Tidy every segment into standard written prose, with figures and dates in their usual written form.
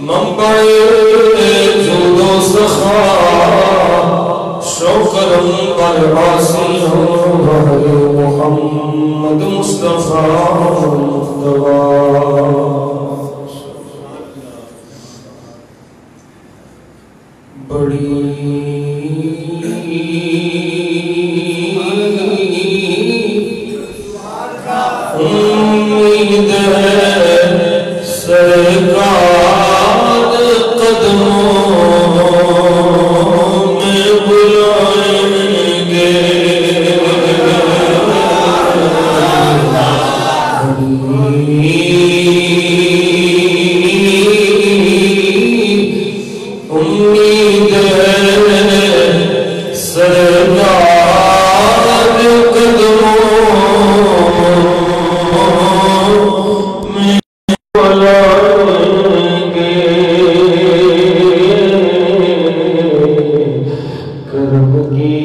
منبع جود و سخا شوکرم پر آسیوں محمد مصطفیٰ بڑی امید ہے سرکار قدموں میں بلائیں گے امید ہے سرکار قدموں میں بلائیں گے کرم کی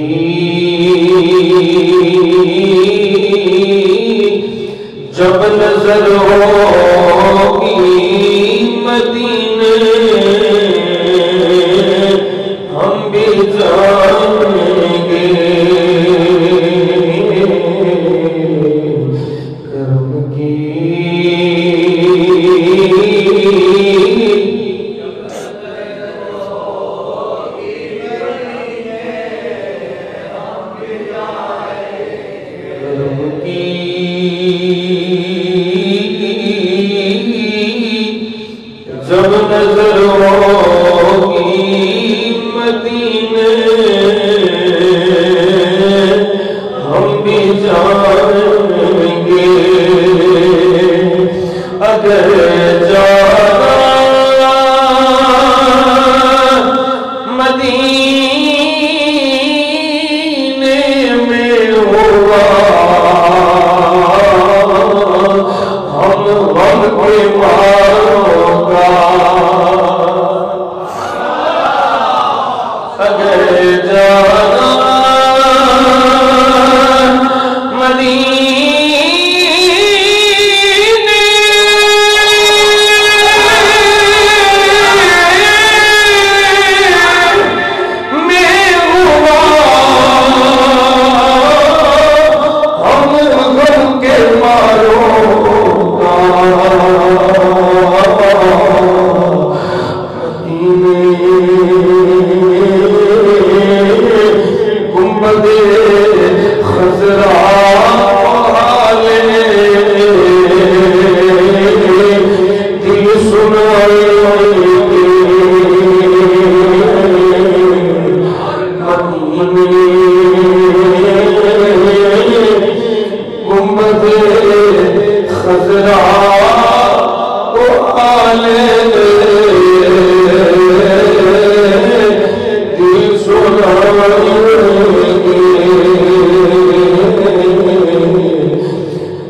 جب نظر ہوگی مدینے ہم بھی جائیں گے کرم کی جب نظر ہوگی مدینے ہم بھی جائیں گے اگر جانا مدینے میں ہوگا ہم غم کے ماروں کا اگر جانا مدینے میں ہوا ہم غم کے ماروں کا گنبد خضرا والے دل سنائے گنبد خضرا والے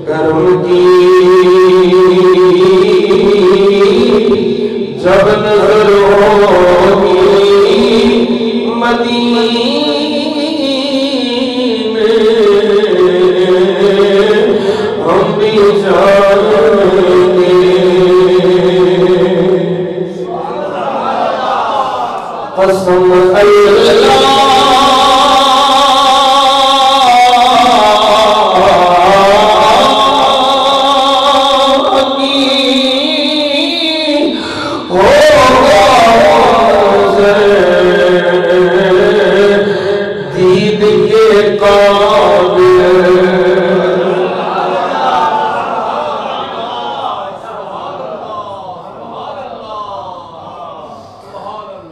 کرم کی جب نظر ہوگی مدینے ہم بھی جائیں گے قسم اللہ دید کے قابل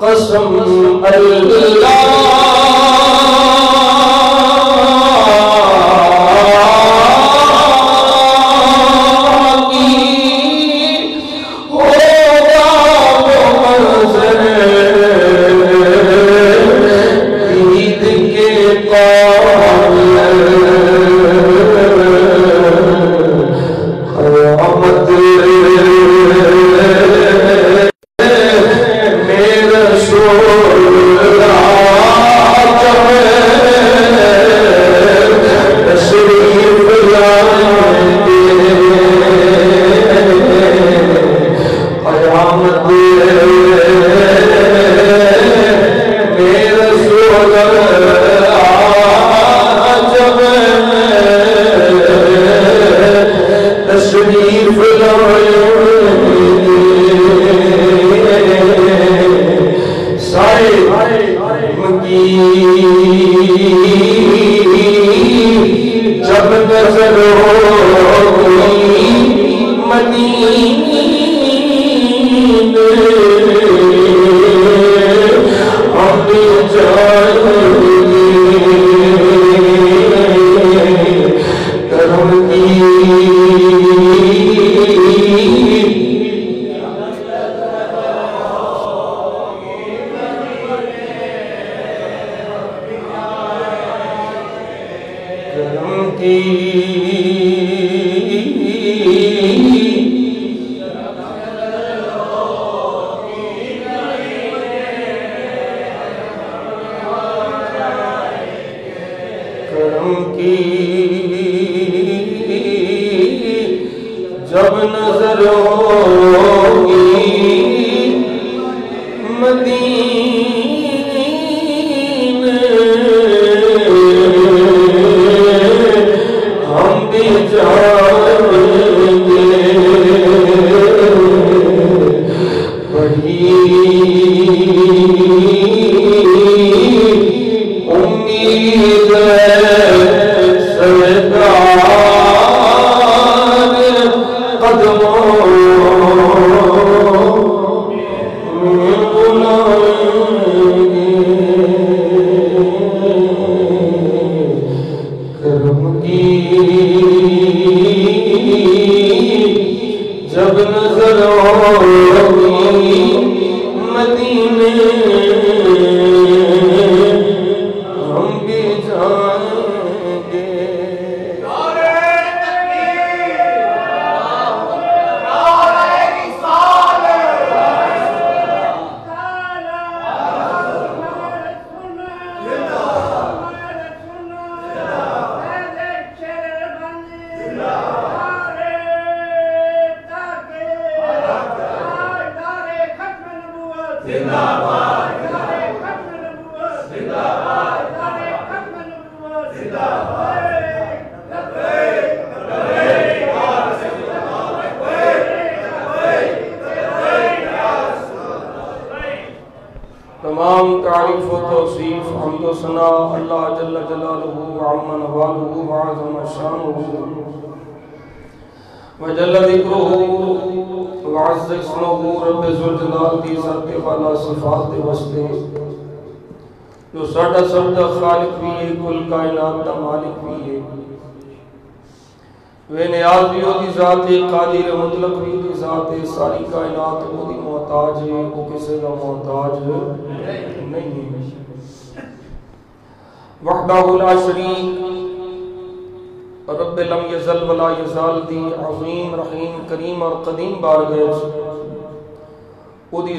قسم اللہ میرا رسول اللہ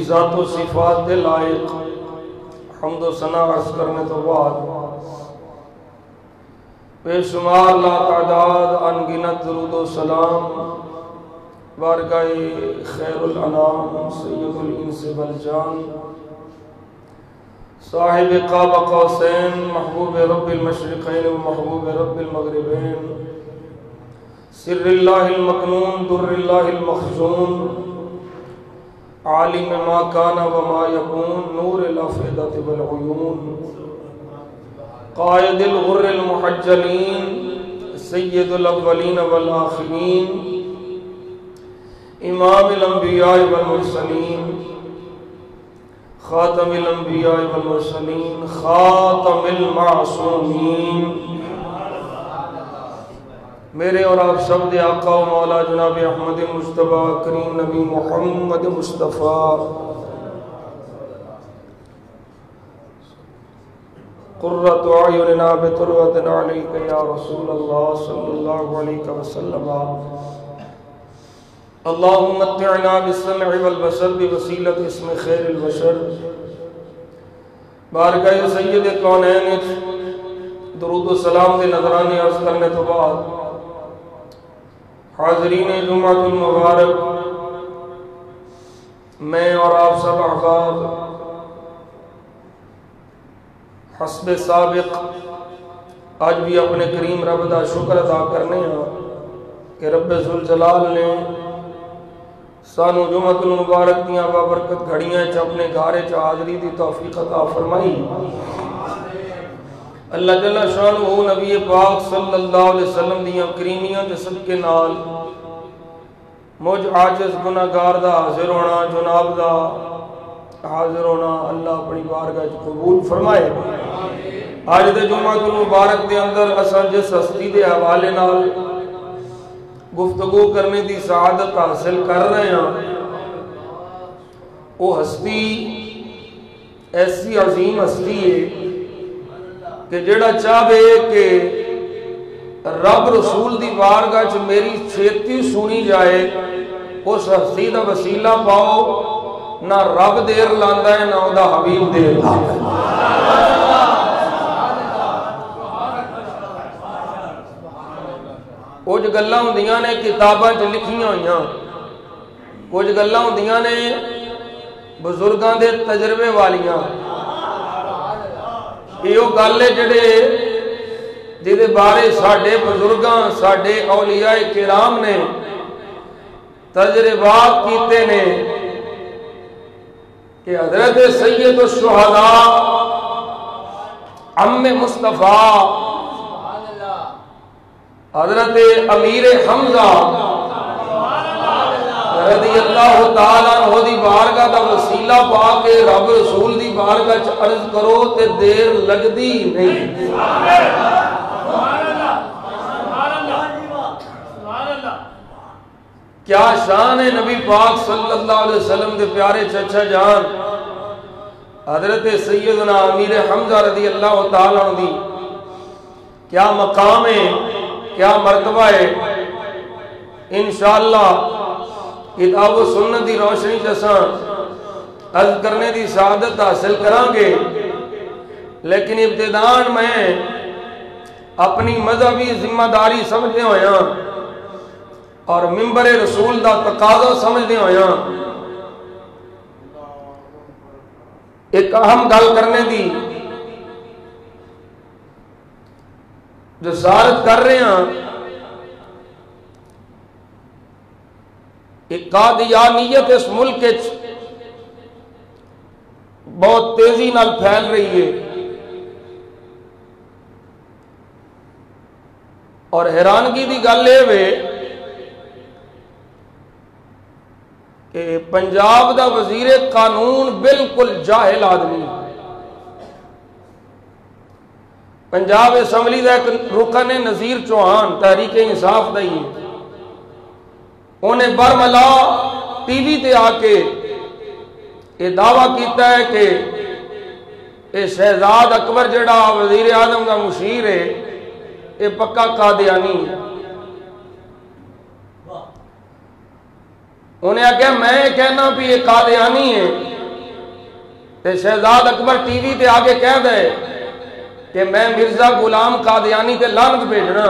ذات و صفات دے لائق حمد و ثنا عرض کرنے تو بعد بے شمار لا تعداد انگنت درود و سلام بارگاہ خیر الانام سید الانس والجان صاحب قاب قوسین محبوب رب المشرقین و محبوب رب المغربین سر اللہ المکنون در اللہ المخزون عالم ما کان و ما یکون نور الافئدۃ والعیون قائد الغر المحجلین سید الاولین والآخرین امام الانبیاء والمرسلین خاتم الانبیاء والمرسلین خاتم المعصومین میرے اور آپ سب دے آقا و مولا جناب احمد مصطفیٰ کریم نبی محمد مصطفیٰ قرۃ اعیننا بتروۃ علیک یا رسول اللہ صلی اللہ علیہ وسلم اللہم متعنا بالسمع والبصر بوسیلۃ اسم خیر البشر بارگاہ سید کونین درود و سلام دے نظرانے عرض کرنے تو بعد حاضرین جمعۃ المبارک میں اور آپ سب احباب حسب سابق آج بھی اپنے کریم رب دا شکر ادا کرنے ہاں کہ رب ذوالجلال نے سانو جمعۃ المبارک دیاں بابرکت گھڑیاں اپنے گھارے حاضری دی توفیق عطا فرمائی۔ اللہ جل شانہ نبی پاک صلی اللہ علیہ وسلم دیاں کریمیاں دے صدقے نال مجھ عاجز گناہگار دا حاضر ہونا، جناب دا حاضر ہونا اللہ اپنی بارگاہ قبول فرمائے۔ آج دے جمعۃ المبارک دے اندر اساں جس ہستی دے حوالے نال گفتگو کرنے دی سعادت حاصل کر رہے ہیں وہ ہستی ایسی عظیم ہستی ہے کہ جڑا چاہے کہ رب رسول دی بارگاہ چ میری چھیتی سنی جائے اس ہستی دا وسیلہ پاؤ، نہ رب دیر لاندا ہے نہ او دا حبیب دیر لاندا ہے۔ کچھ گلاں ہوندیاں نے کتاباں چ لکھیاں ہوئیاں، کچھ گلاں ہوندیاں نے بزرگاں دے تجربے والیاں۔ یہ گل ہے جہدے بارے ساڈے بزرگاں ساڈے اولیاء کرام نے تجربات کیتے نے کہ حضرت سید الشہداء عم مصطفیٰ حضرت امیر حمزہ رضی اللہ تعالیٰ عنہ دی بارگاہ دا وسیلہ پا کے رب رسول دی بارگاہ چ عرض کرو تے دیر لگدی نہیں۔ کیا شان ہے نبی پاک صلی اللہ علیہ وسلم دے پیارے چچا جان حضرت سیدنا امیر حمزہ رضی اللہ تعالیٰ عنہ دی کیا مقام ہے، کیا مرتبہ ہے۔ انشاءاللہ کتاب و سنت دی روشنی جیسا عرض کرنے دی سعادت حاصل کران گے، لیکن ابتدان میں اپنی مذہبی ذمہ داری سمجھنے ہویا اور منبر رسول دا تقاضا سمجھنے ہویا ایک اہم گل کرنے دی جسارت کر رہے ہیں۔ ایک قادیانیت اس ملک بہت تیزی نال پھیل رہی ہے اور حیرانگی دی گل یہ ہے کہ پنجاب دا وزیر قانون بالکل جاہل آدمی، پنجاب اسمبلی دا ایک رکن نذیر چوہان تحریک انصاف دا ہی انہیں برملا ٹی وی تے آ کے یہ دعویٰ کیتا ہے کہ یہ شہزاد اکبر جڑا وزیر اعظم کا مشیر ہے یہ پکا قادیانی ہے۔ انہیں آگیا میں کہنا بھی یہ قادیانی ہے تے شہزاد اکبر ٹی وی تے آگے کہہ دے کہ میں مرزا غلام قادیانی تے لعنت بھیجنا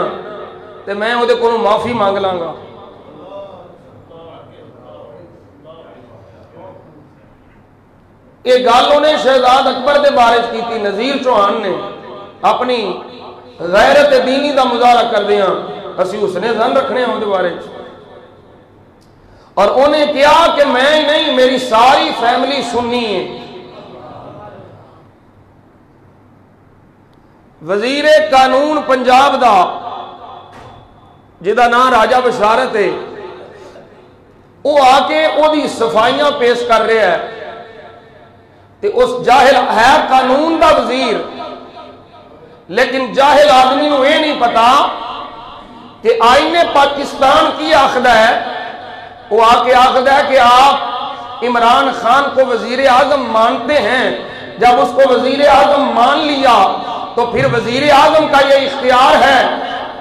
تے میں وہ دے کو معافی مانگ لانگا۔ یہ گل انہیں شہزاد اکبر دے بارے کی تھی، نذیر چوہان نے اپنی غیرت دینی دا مظاہرہ کر دیا اسی اس نے ذہن رکھنے ہیں دے بارے اور انہیں کیا کہ میں ہی نہیں میری ساری فیملی سنی ہے۔ وزیر قانون پنجاب دا جدا نام راجہ بشارت ہے وہ آ کے او دی صفائیاں پیش کر رہے ہے تے اس جاہل ہے قانون دا وزیر، لیکن جاہل آدمی نو یہ نہیں پتا کہ آئین پاکستان کی آخدہ ہے۔ وہ آ کے آخدہ ہے کہ آپ عمران خان کو وزیر اعظم مانتے ہیں، جب اس کو وزیر اعظم مان لیا تو پھر وزیر اعظم کا یہ اختیار ہے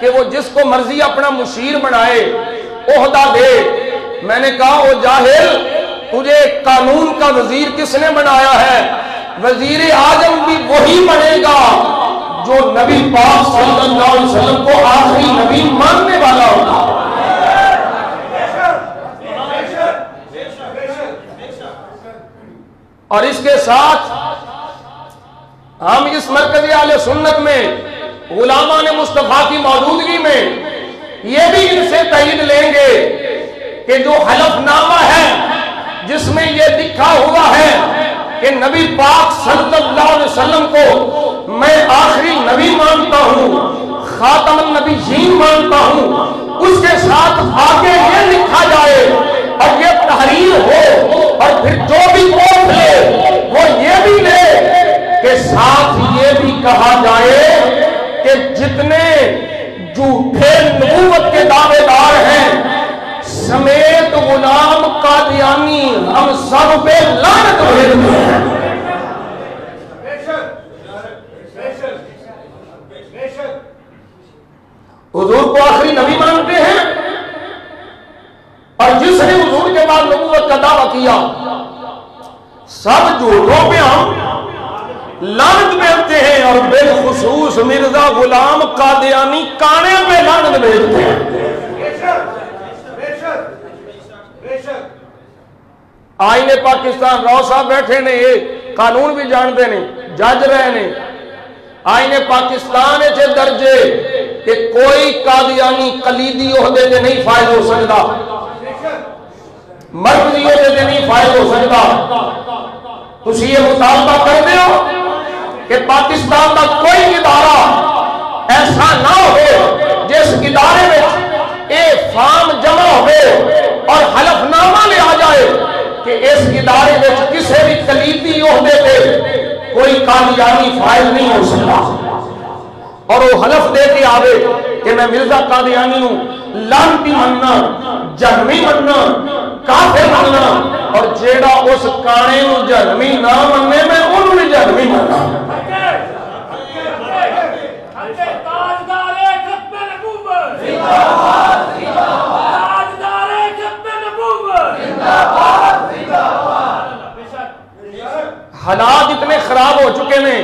کہ وہ جس کو مرضی اپنا مشیر بنائے، عہدہ دے۔ میں نے کہا وہ جاہل، تجھے قانون کا وزیر کس نے بنایا ہے؟ وزیر اعظم بھی وہی بنے گا جو نبی پاک صلی اللہ علیہ وسلم کو آخری نبی ماننے والا ہوگا۔ اور اس کے ساتھ ہم اس مرکزی اہل سنت میں غلامان مصطفیٰ کی موجودگی میں یہ بھی ان سے تائید لیں گے کہ جو حلف نامہ ہے جس میں یہ لکھا ہوا ہے کہ نبی پاک صلی اللہ علیہ وسلم کو میں آخری نبی مانتا ہوں، خاتم النبیین مانتا ہوں، اس کے ساتھ آگے یہ لکھا جائے اور یہ تحریر ہو اور پھر جو بھی ووٹ لے وہ یہ بھی لے کہ ساتھ یہ بھی کہا جائے کہ جتنے جھوٹے نبوت کے دعوے دار ہیں سمیت غلام قادیانی ہم سب پہ لعنت بھیجتے ہیں۔ حضور کو آخری نبی مانتے ہیں اور جس نے حضور کے بعد نبوت کا دعویٰ کیا سب جھوٹوں پہ ہم لعنت بھیجتے ہیں اور بالخصوص مرزا غلام قادیانی کانے پہ لعنت بھیجتے ہیں۔ آئین پاکستان راؤ صاحب بیٹھے نے یہ قانون بھی جانتے نے جج رہے نے آئین پاکستان چے درجے کہ کوئی قادیانی قلیدی عہدے سے نہیں فائز ہو سکتا، مرکزی عہدے سے نہیں فائز ہو سکتا۔ تسی یہ مطالبہ کرتے ہو کہ پاکستان کا کوئی ادارہ ایسا نہ ہو جس ادارے میں ایک فارم جمع ہو اور حلف نامہ لے آ جائے کہ اس ادارے میں کسی بھی قلیدی عہدے پہ کوئی قادیانی فائز نہیں ہو سکتا، اور وہ حلف دے کے آوے کہ میں مرزا قادیانی نوں لعنتی مننا، جہمی مننا، کافر مننا، اور جیڑا اس کانے نوں جہمی نہ مننے میں انہوں نے جہمی مننا۔ حالات اتنے خراب ہو چکے ہیں،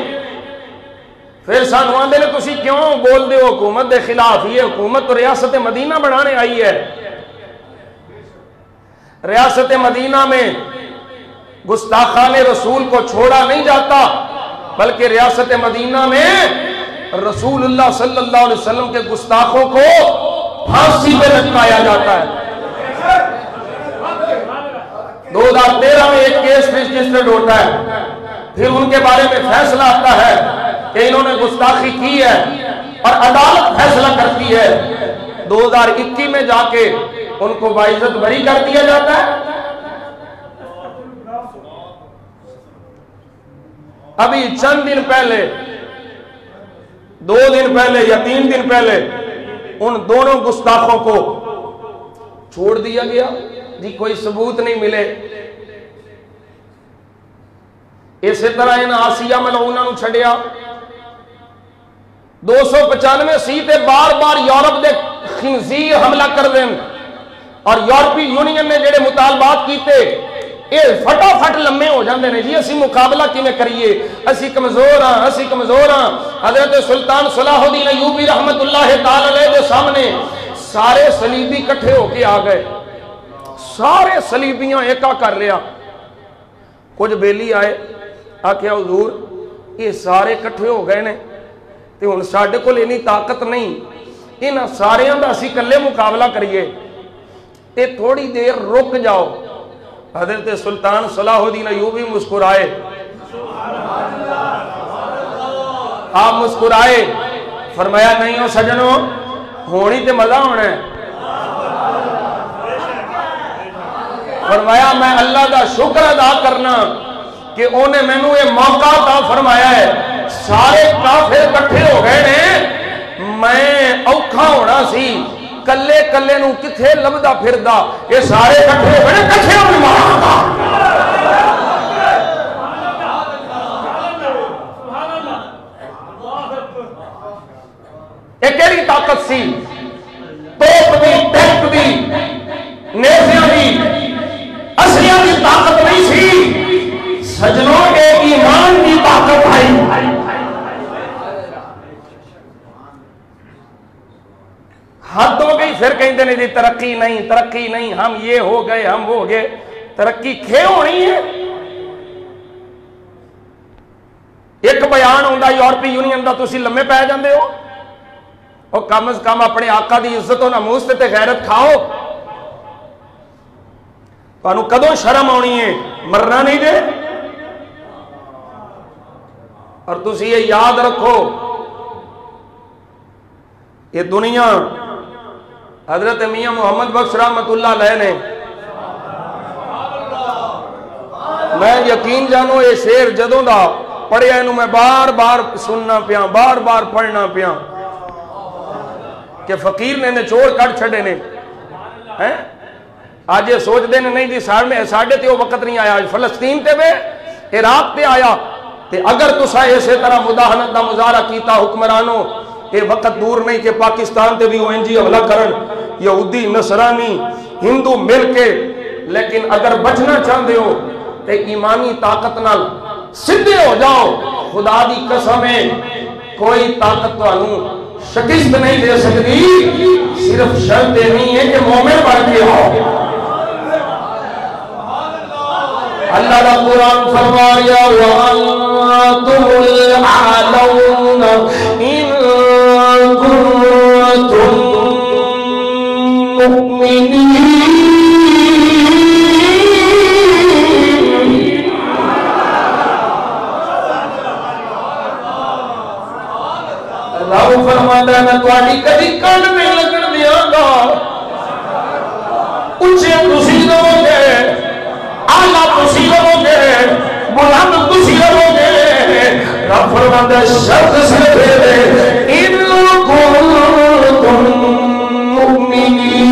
پھر سانو آندے نے تسی کیوں بول دے ہو حکومت دے خلاف؟ یہ حکومت تو ریاست مدینہ بنانے آئی ہے۔ ریاست مدینہ میں گستاخان رسول کو چھوڑا نہیں جاتا، بلکہ ریاست مدینہ میں رسول اللہ صلی اللہ علیہ وسلم کے گستاخوں کو پھانسی پہ لٹکایا جاتا ہے۔ 2013 میں ایک کیس رجسٹرڈ ہوتا ہے، پھر ان کے بارے میں فیصلہ آتا ہے کہ انہوں نے گستاخی کی ہے اور عدالت فیصلہ کرتی ہے۔ 2021 میں جا کے ان کو باعزت بری کر دیا جاتا ہے۔ ابھی چند دن پہلے، 2 دن پہلے یا 3 دن پہلے ان دونوں گستاخوں کو چھوڑ دیا گیا جی، کوئی ثبوت نہیں ملے۔ اسی طرح ان آسیہ ملعونہ نو چھڑیا 295 سیٹیں بار بار یورپ دے خنزیر حملہ کر دیں، اور یورپی یونین نے جڑے مطالبات کیتے یہ فٹافٹ لمے ہو جاندے نے جی اسی مقابلہ کی میں کریے، اسی کمزور ہاں، اسی کمزور ہاں۔ حضرت سلطان صلاح الدین ایوبی رحمت اللہ تعالی علیہ کے سامنے سارے صلیبی کٹھے ہو کے آ گئے، سارے صلیبیاں ایکا کر لیا۔ کچھ بیلی آئے آکھیا حضور یہ سارے کٹھے ہو گئے نے تے ہن ساڈے کول اتنی طاقت نہیں، انہاں ساریاں دا اسی کلے مقابلہ کریے، تے تھوڑی دیر رک جاؤ۔ حضرت سلطان صلاح الدین ایوبی مسکرائے، آپ مسکرائے، فرمایا نہیں ہو سجنوں، ہونی تے مزہ ہونا ہے۔ فرمایا میں اللہ دا شکر ادا کرنا کہ انہیں میں نو یہ موقع عطا فرمایا ہے، سارے کافر کٹھے ہو گئے نے، میں اوکھا ہونا سی، کلے کلے نو کتھے لبدا پھردا، یہ سارے کٹھے ہو گئے کٹھے ہو مارا۔ یہ کیڑی طاقت سی؟ توپ دی، ٹینک دی، نیزیاں دی، اسلیاں دی طاقت نہیں سی، سجنوں کے ایمان کی طاقت آئی۔ حد ہو گئی، پھر کہیں نہیں ترقی نہیں، ترقی نہیں، ہم یہ ہو گئے، ہم وہ ہو گئے۔ ترقی کھے ہونی ہے؟ ایک بیان ہوتا یورپی یونین کا تسی لمے پی جاندے ہو اور کم از کم اپنے آقا دی عزت و ناموس تے غیرت کھاؤ تانوں کدوں شرم آنی ہے مرنا نہیں دے اور تسی یہ یاد رکھو یہ دنیا حضرت میاں محمد بخش رحمت اللہ علیہ نے میں یقین جانو یہ شعر جدوں دا پڑھیا انہوں میں بار بار سننا پیا بار بار پڑھنا پیا کہ فقیر نے نچوڑ کٹ چھڑے نے آج یہ سوچ دے نہیں دی ساڑھے تے وہ وقت نہیں آیا فلسطین تے بے عراق تے آیا تے اگر تسا اسی طرح مداہنت دا مظاہرہ کیتا حکمرانوں یہ وقت دور نہیں کہ پاکستان تے بھی ONG حملہ کرن یہودی نصرانی ہندو مل کے لیکن اگر بچنا چاہتے ہو تے ایمانی طاقت نال سدھے ہو جاؤ خدا دی قسم ہے کوئی طاقت تانوں شکست نہیں دے سکتی صرف شرط یہ نہیں ہے کہ مومن بن کے ہو اللہ کا قرآن فرمایا وَأَنْتُمُ الْأَعْلَوْنَ إِن كُنتُم مُؤْمِنِينَ اللہ فرماتا ہے میں تواڈی کدی کن نہیں لگن دیاں گا اونچے تسی لو گے اعلیٰ تسی لو گے بلند تسی لو گے رب فرماتا ہے شرط سے دے ان کنتم مؤمنین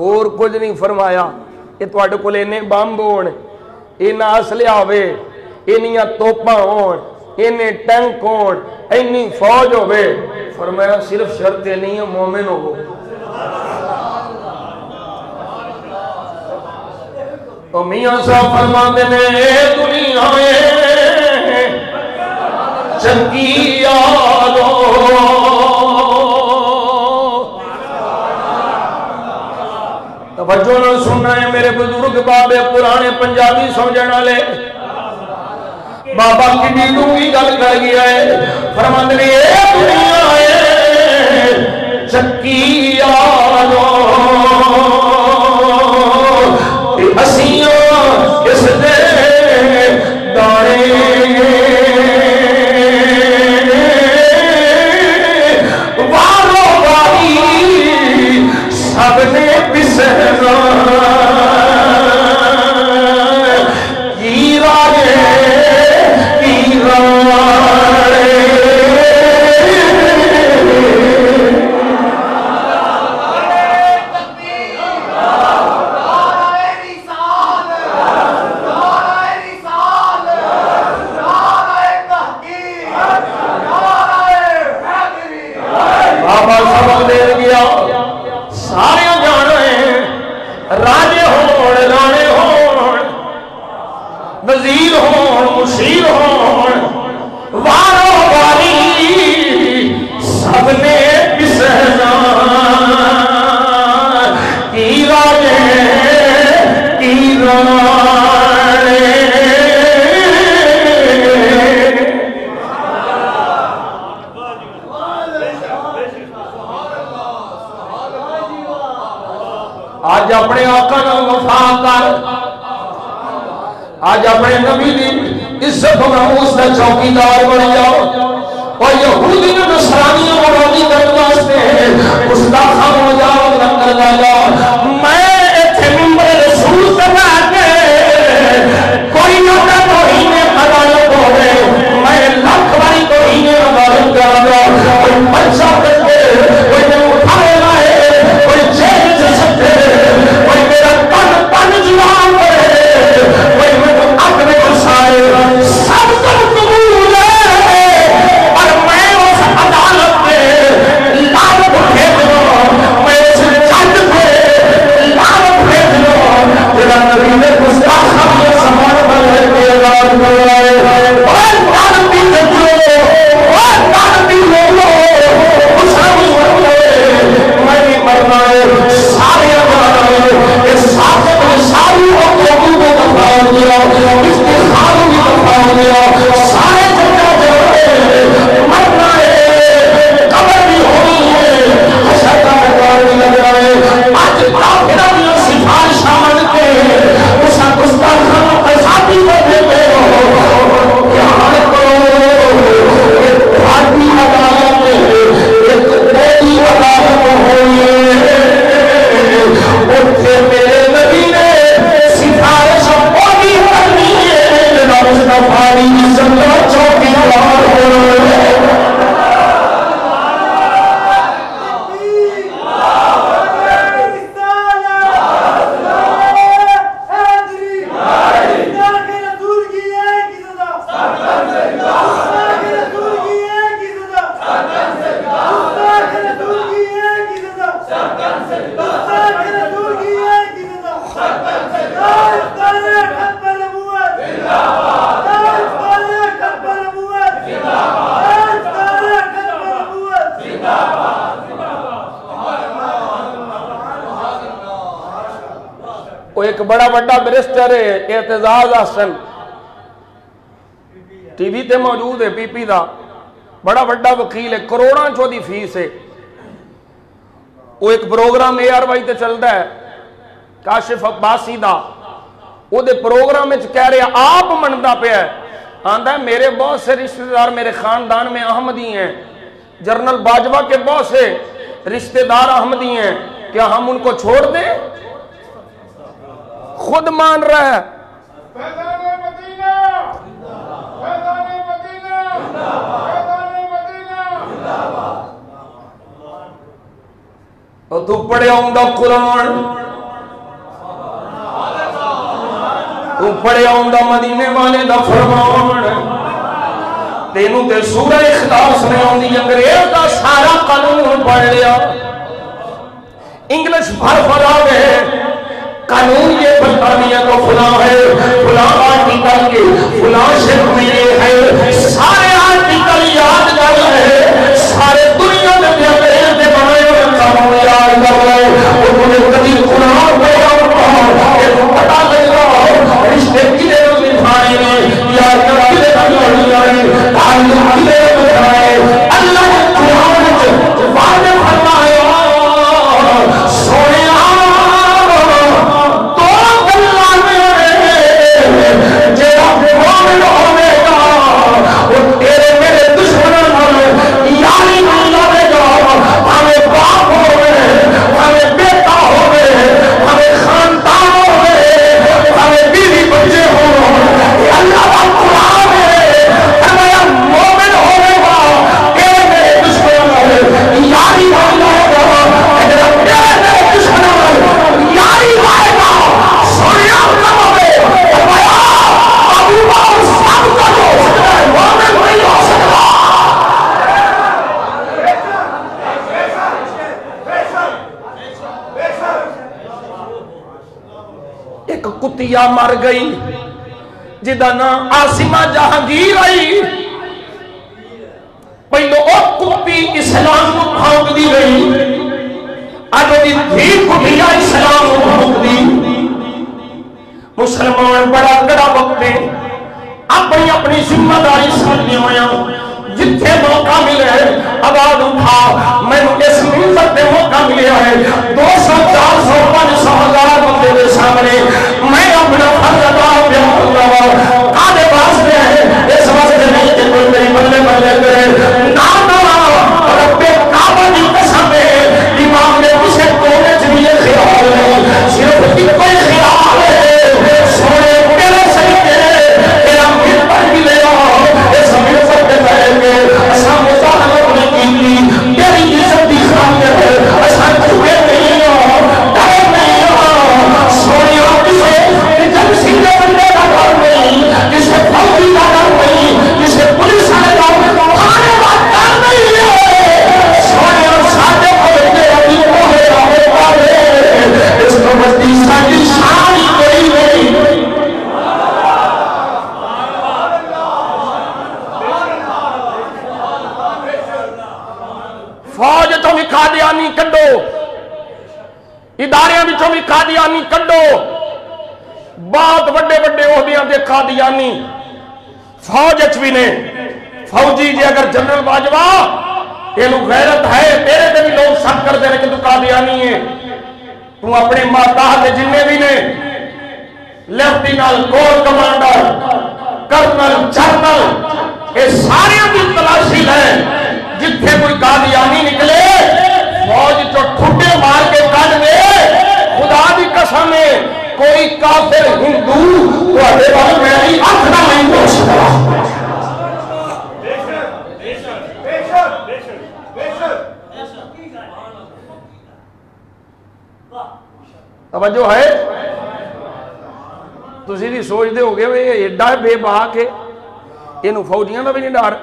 اور کچھ نہیں فرمایا یہ تواڈے کول اینے بمب ہون اینا اسلحہ ہوے اینیاں توپاں ہون اینے ٹینک ہون اینی فوج ہوے فرمایا صرف شرط نہیں ہے مومن ہو تو میاں صاحب فرماتے ہیں اے دنیا چنگی یادو توجہ نہ سننا ہے میرے بزرگ بابے پرانے پنجابی سمجھنا لے بابا کی دیدوں کی گل کر گیا ہے فرماتے ہیں اے دنیا ہے چکی یارو ہسیاں اس دے دانے وارو واری سب نے پسنا کی راجے کی راجے بابا سبق دے گیا سارے جانے راجے ہون رانے ہون وزیر ہون مشیر ہون وارو واری سب نے پسنا کی راجے کی رانے آج اپنے آقا نال وفا کر آج اپنے نبی دی عزت و ناموس دا چوکیدار بن جاؤ اور یہودی نے نصرانیوں کو راضی کرنے واسطے گستاخ ہو جاؤ لنگر لا جاؤ میں ایتھے ممبر رسول کرنا کے کوئی نہ توہین عدالت ہوے میں لاکھ باری توہین عدالت کر دوں کوئی پرچہ کر کے کوئی نے اٹھائے لائے کوئی جیل سے سکتے کوئی میرا تن جوان کرے کوئی میرے حق میں گسائے سب کچھ قبول ہے اور میں اس عدالت میں لعنت بھیج دوں گیا سارے مرنا ہے قبر بھی ہونی ہے حشر کا میدان بھی لگ رہا ہے آج کافروں نے سفارش آمد کے اس گستاخانہ قذافی کو دیتے ہو یہاں ایک بھارتی عدالت ایک دیوی عدالت ہوئی اٹھے میرے نبی نے سفارش پوری کرنی ہے مصطفیٰ کی زندہ چوکی دار ہو ایک بڑا بڑا برسٹر ہے اعتزاز حسن ٹی وی تے موجود ہے پی پی دا بڑا بڑا وکیل ہے کروڑاں چو دی فیس ہے وہ ایک پروگرام اے آر وائی تے چلتا ہے کاشف عباسی دا وہ دے پروگرام میں کہہ رہے آپ منتا پہ ہے آندہ ہے میرے بہت سے رشتہ دار میرے خاندان میں احمدی ہیں جنرل باجوہ کے بہت سے رشتہ دار احمدی ہیں کیا ہم ان کو چھوڑ دیں خود مان رہا ہے فیضان مدینہ فیضان مدینہ فیضان مدینہ اور تو پڑھے ہوں گا قرآن تو پڑھے ہوں گا مدینے والے دا فرمان تینوں تے سورہ اخلاص میں ہوں دی انگریز دا سارا قانون پڑھ لیا انگلش بھر آگے قانون یہ برطانیہ کو فلاں ہے فلاں آرٹیکل کے فلاں شرط میں یہ ہے سارے آرٹیکل یاد کر رہے سارے دنیا میں انگریز نے بنائے ہوئے قانون یاد کر رہے انہوں نے کبھی قرآن پڑھا کہ پتہ لگ رہا رشتے کلے میں نبھائے یا کلے میں لڑی تعلق کلے میں بنائے اللہ نے قرآن وعدے فرمایا سونے کتیا مر گئی جدا نام عاصمہ جہانگیر آئی پہلو او کتی اسلام کو بھونک دی گئی آج دی دھی کتیا اسلام کو بھونک دی مسلمان بڑا کڑا وقت ہے اپنی اپنی ذمہ داری سمجھنے ہویا جتھے موقع ملے آواز اٹھا میں اس منبر پہ موقع ملیا ہے 200 400 500 ہزار بندے کے سامنے میں اپنا فرض ادا کروں کادے واسطے ہے اس واسطے نہیں کہ کوئی میری بلے بلے کرے نہ رب کعبہ کی قسم ہے امام نے اسے کونے چ بھی یہ خیال نہیں صرف کوئی خیال ہے سونے میرے سجدے تیرا منبر بھی لے آؤ اس منبر پہ بیٹھ کے اساں مظاہرہ نہیں کی تیری عزت دی خاطر ہے اساں جھکے نہیں ہو ڈرے نہیں ہو سونے کسے جب سیدھے بندے کا ڈر نہیں کسے فوجی کا ڈر نہیں کسے پولیس والے کا کھانے کا ڈر نہیں ہے سونے اور ساتھے بندے ابھی کوہے آنے والے اس کو بستی ساری شان کوئی نہیں فوج تو بھی قادیانی کڈو اداریاں بھی تو بھی قادیانی کڈو بہت بڑے بڑے عہدیاں دے قادیانی فوج بھی نے فوجی جی اگر جنرل باجوہ یہ غیرت ہے تیرے تے بھی لوگ شک کرتے ہیں کہ تو قادیانی ہے تو اپنے ماتحت جننے بھی نے لیفٹینل کور کمانڈر کرنل جنرل یہ سارے بھی تلاشی ہے جتھے کوئی قادیانی نکلے فوج جو ٹھٹے مار کے کٹ دے خدا دی قسم ہے کوئی کافر ہندو تو اڈے والے میری آنکھ نہ نہیں ہو سکتا توجہ ہے تسی بھی سوچ دے ہو گئے ایڈا بے باک ہے یہ فوجیاں دا بھی نہیں ڈر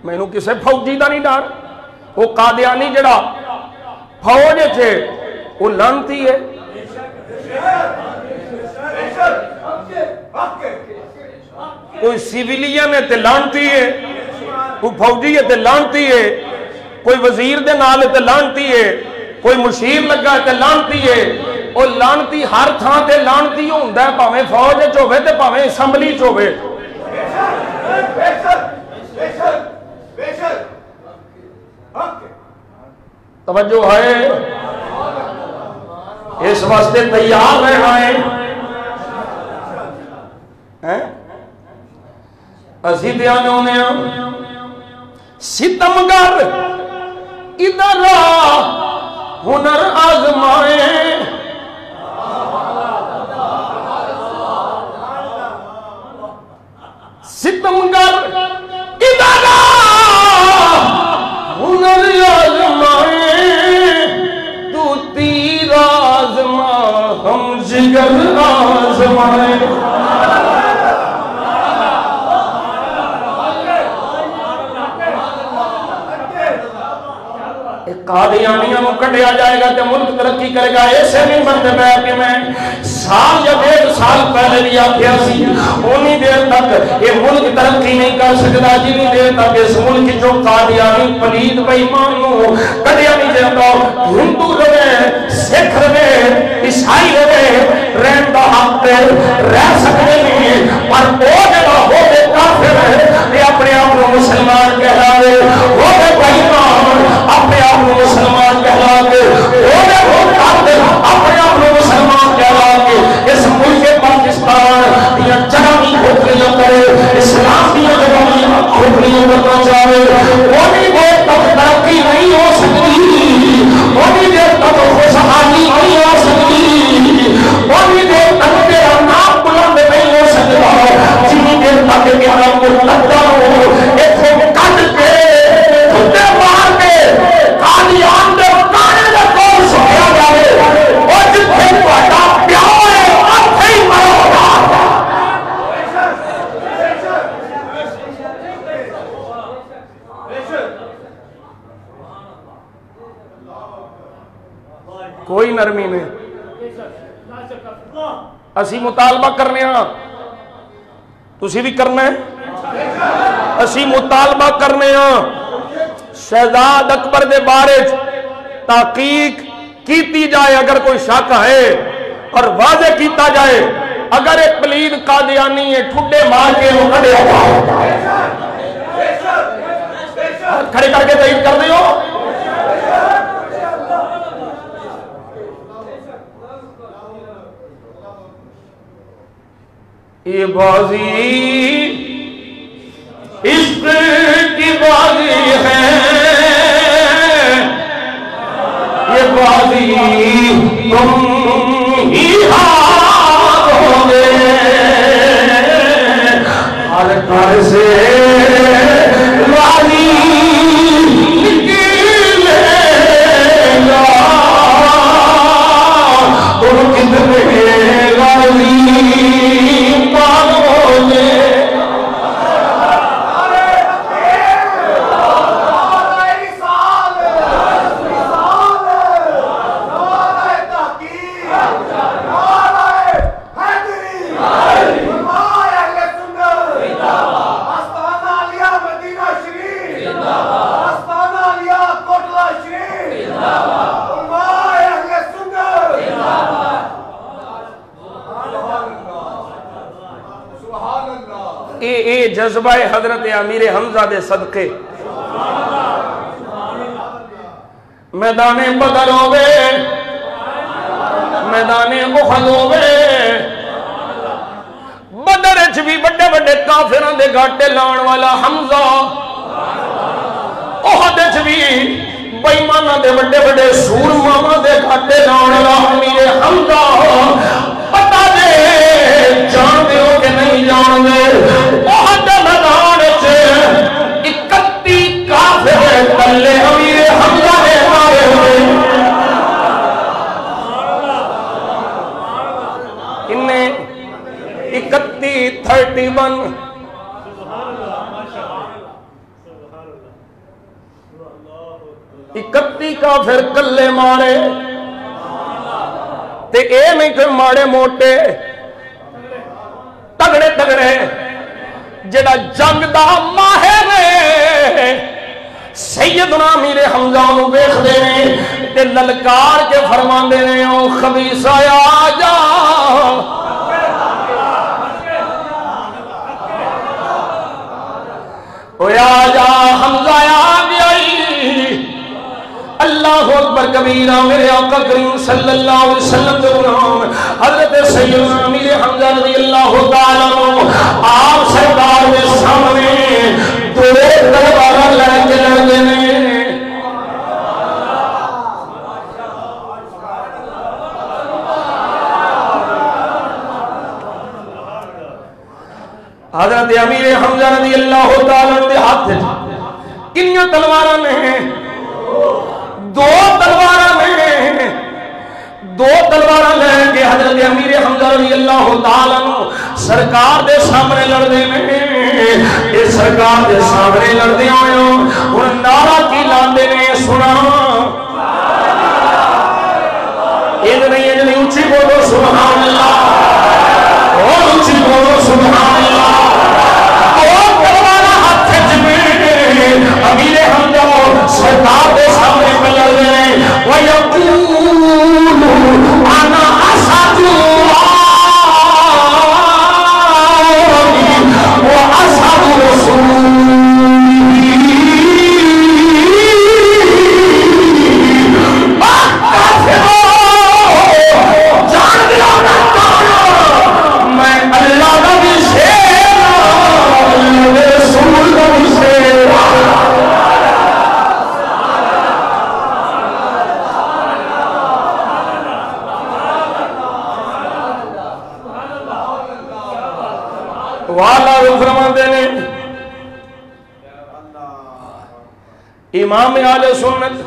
مینوں کسے فوجی دا نہیں ڈر وہ قادیانی جڑا فوج چھے وہ لانتی ہے کوئی سیویلین ہے تے لانتی ہے کوئی فوجی ہے تے لانتی ہے کوئی وزیر دے نال تے لانتی ہے کوئی مشیر لگا تے لانتی ہے وہ لانتی ہر تھان تے لانتی ہوندا ہے پاویں فوج وچ ہوے تے پاویں اسمبلی وچ ہوے توجہ ہے اس واسطے تیار رہنا ہے اسی دھیان ہونے ہیں ستمگر ادھر ہنر آزمائیں ستمگر ادھر ہنر آزمائیں تو تیر آزما ہم جگر آزمائیں قادیانیاں کو کٹیا جائے گا تو ملک ترقی کرے گا ایسے نہیں بنتے بیٹھ کہ میں سال یا 1.5 سال پہلے بھی آکھیا سی انہی دیر تک یہ ملک ترقی نہیں کر سکتا جنہی دیر تک اس ملک جو قادیانی پلید بے ایمانوں کٹیا نہیں جاتا ہندو رہے سکھ رہے عیسائی رہے رہن دا حق رہ سکتے نہیں پر وہ جگہ ہو گے کافر ہے یہ اپنے آپ کو مسلمان کہلا دے ہو گے بے ایمان اپنے آپ کو مسلمان کہلا کے وہ کافر اپنے آپ کو مسلمان کہلا کے اس ملک پاکستان یہ جنمی کھوپڑیاں کرے اسلام کی جنمی کھوپڑیاں کرنا چاہے وہی دیر تک ترقی نہیں ہو سکتی وہی دیر تک خوشحالی نہیں ہو سکتی وہی دیر تک تیرا نام بلند نہیں ہو سکتا جنہی دیر تک تیرا ملتدہ ہو ایک کو کٹ کے خودے مار کے قادیان دے کانے دے کون سکیا جائے اور جتنے پہتا پیاؤ ہے آتے ہی مرو گا کوئی نرمی نہیں اسی مطالبہ کرنے ہاں تسی بھی کرنا ہے اسی مطالبہ کرنے ہاں شہزاد اکبر دے بارے تحقیق کیتی جائے اگر کوئی شک ہے اور واضح کیتا جائے اگر ایک پلید قادیانی ہے ٹھڈے مار کے وہ کھڑے کھڑے کر کے تائید کر دیو یہ بازی عشق کی بازی ہے یہ بازی تم ہی ہارو گے ہر گھر سے راضی نکلے گا تم کتنے راضی پاؤ گے جذبہ حضرت امیر حمزہ دے صدقے میدان بدر ہوے میدان احد ہوے بدر وچ بھی بڑے بڑے کافراں دے گھاٹے لاؤن والا حمزہ احد وچ بھی بے ایماناں دے بڑے بڑے سورماواں دے گھاٹے لاؤن والا امیر حمزہ پتہ دے جان دے ہو کہ نہیں جان دے احد میدان وچ 31 کافر کلے امیر حمزہ نے مارے ہوئے انہیں 31 31 کافر کلے مارے تے اے نہیں کہ ماڑے موٹے تگڑے تگڑے جڑا جنگ دا ماہر ہے سیدنا امیر حمزہ نو ویکھدے نے تے للکار کے فرماندے نے او خبیثا آ جا او آ جا حمزہ آ گئی اللہ اکبر کبیرہ میرے آقا کریم صلی اللہ علیہ وسلم کے غلام حضرت سیدنا امیر حمزہ رضی اللہ تعالیٰ عنہ آپ سرکار کے سامنے دو تلوار لے کے لڑتے ہیں حضرت امیر حمزہ رضی اللہ تعالیٰ عنہ کے ہاتھ کنیاں تلوار میں دو تلوار لیں گے حضرت امیر حمزہ رضی اللہ تعالیٰ عنہ سرکار دے سامنے لڑنے میں اس سرکار دے سامنے لڑنے ہوئے ان نعرہ کی لاندے نے سنا یہ نہیں اونچی بولو سبحان اللہ اور اونچی بولو سبحان اللہ اور تلوار ہاتھ میں امیر حمزہ سرکار دے سامنے پہ لڑنے وَيَقُولُ أَنَا أَسَدُ اللَّهِ وَأَسَدُ رَسُولِهِ جان دیا میں اللہ کا بھی شیر رسول کا بھی شیر والا فرمان دینے امام اہل سنت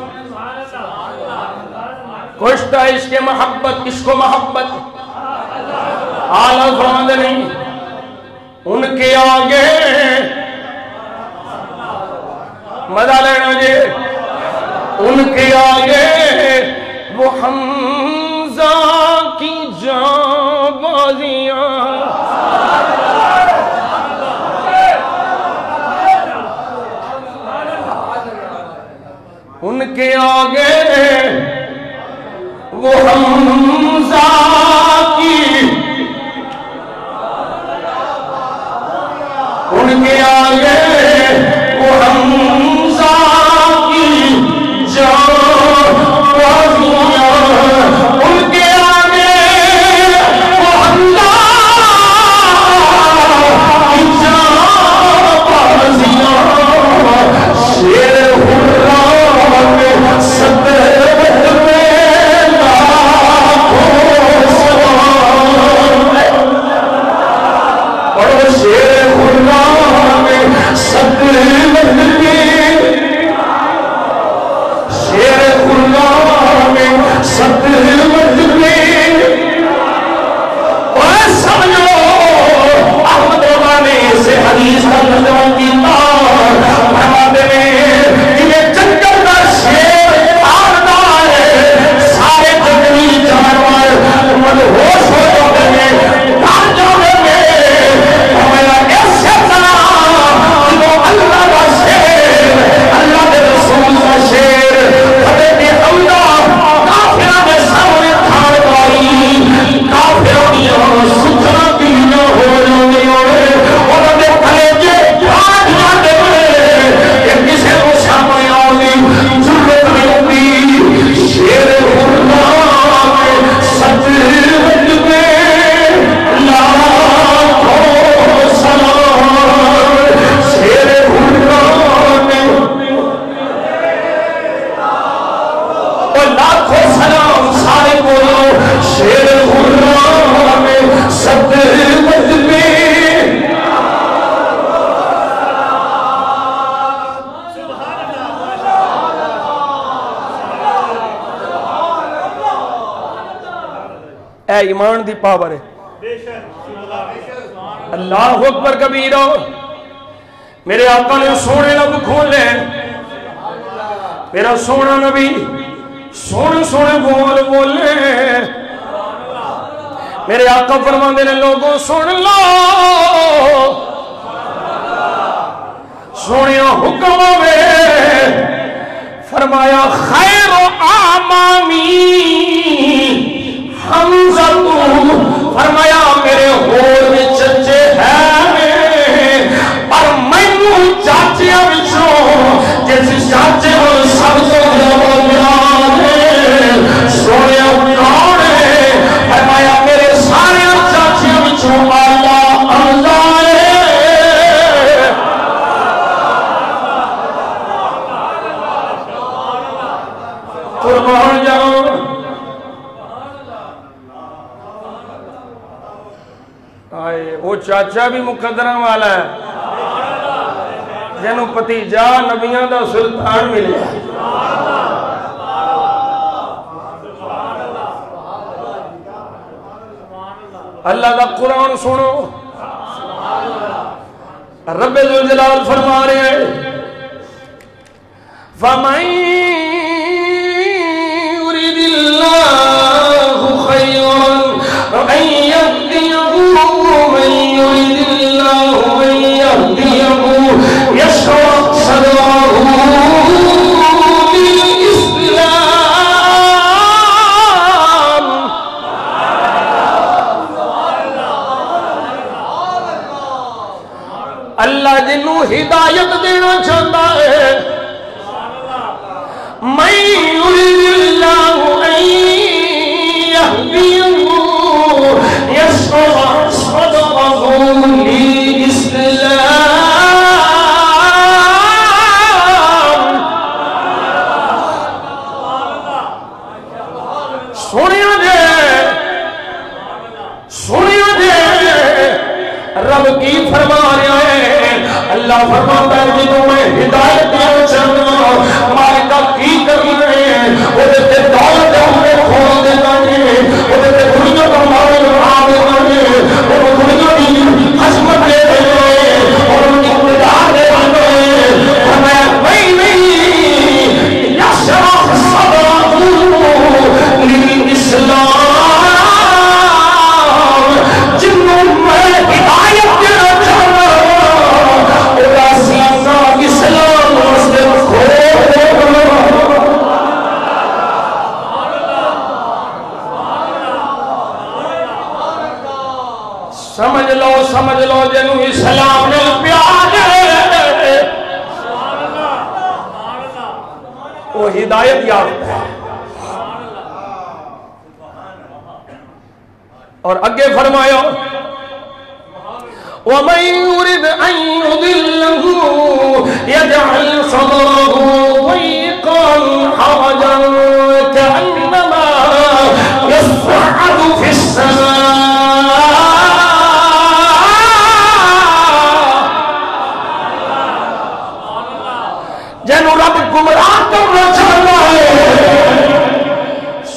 کشتا عشق محبت عشق و محبت اعلی فرمان دینے ان کے آگے مزہ لینا جی ان کے آگے وہ حمزہ کی جان بازیاں ان کے آگے وہ حمزہ کی ان کے آگے وہ حمزہ کی جان بازیاں ان کے آگے وہ حمزہ کی جان بازیاں شیر اے ایمان دی پاور ہے. اللہ اکبر کبیرہ. میرے آقا نے سونے لب کھول لے. میرا سونا نبی سونے سونے بول بولے. میرے آقا فرماندے نے لوگوں سن لو سونے حکم میں فرمایا خیر آمامی حمزہ فرمایا میرے ہور میں چچے ہیں پر مینوں چاچیاں وچوں جس چاچے نوں سب تو زیادہ ہے سونے کون ہے فرمایا میرے سارے چاچیاں وچوں اللہ اللہ ہے. قربان جاؤ. وہ چاچا بھی مقدرہ والا ہے جنہوں پتیجا نبیاں دا سلطان ملے. اللہ دا قرآن سنو. رب ذوالجلال فرما رہے ہیں فَمَن يُرِدِ اللَّهُ خَيْرًا أَن يَهْدِيَهُ وَمَن يُرِدِ اللَّهُ أَن يَهْدِيَهُ يَشْرَحْ صَدْرَهُ لِلْإِسْلَامِ. اللہ جنہوں ہدایت دینا چاہتا ہے من يريد الله أن يهديه يشرح صدره للإسلام. سنیا جے رب کی فرما رہا ہے. اللہ فرماتا ہے جنہوں میں ہدایت دینا چاہتا مالکہ کی کرنا ہے وہ دیتے دولت ہمیں کھول دیتا ہے وہ دیتے دنیا کا مالک بنا دیتا ہے وہ دنیا کی حسمت دے دیتا ہے اور ان کی اقتدار دے دیتا ہے. فرمایا نہیں یشرح صدرہ للاسلام. جنہوں میں ہدایت دینا چاہتا اسلام مسلم سمجھ لو جنہوں اسلام نے پیار ہے وہ ہدایت یافتہ ہے. اور اگے فرمایا وَمَن يُرِدْ أَن يُضِلَّهُ يَجْعَلْ صَدْرَهُ ضَيِّقًا حَرَجًا كَأَنَّمَا يَصْعَدُ فِي السَّمَاءِ. جنہوں رب گمراہ کرنا چاہتا ہے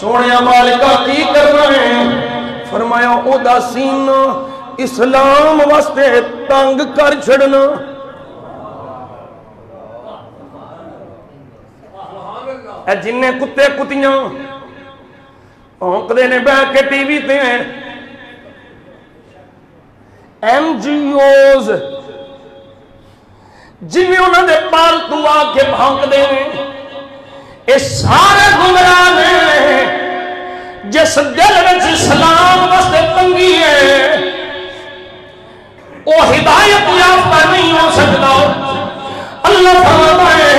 سونے مالکہ کی کرنا ہے. فرمایا او دا سینہ اسلام واسطے تنگ کر چھڑنا. اے جنہیں کتے کتیاں ہونکدے نے بیٹھ کے ٹی وی تے ہیں ایم جی اوز جنہیں انہوں نے پالتو آ کے بھونکدے ہیں اے سارے گمراہ ہیں. جس دل وچ اسلام واسطے تنگی ہے وہ ہدایت یافتہ نہیں ہو سکتا. اللہ فرماتا ہے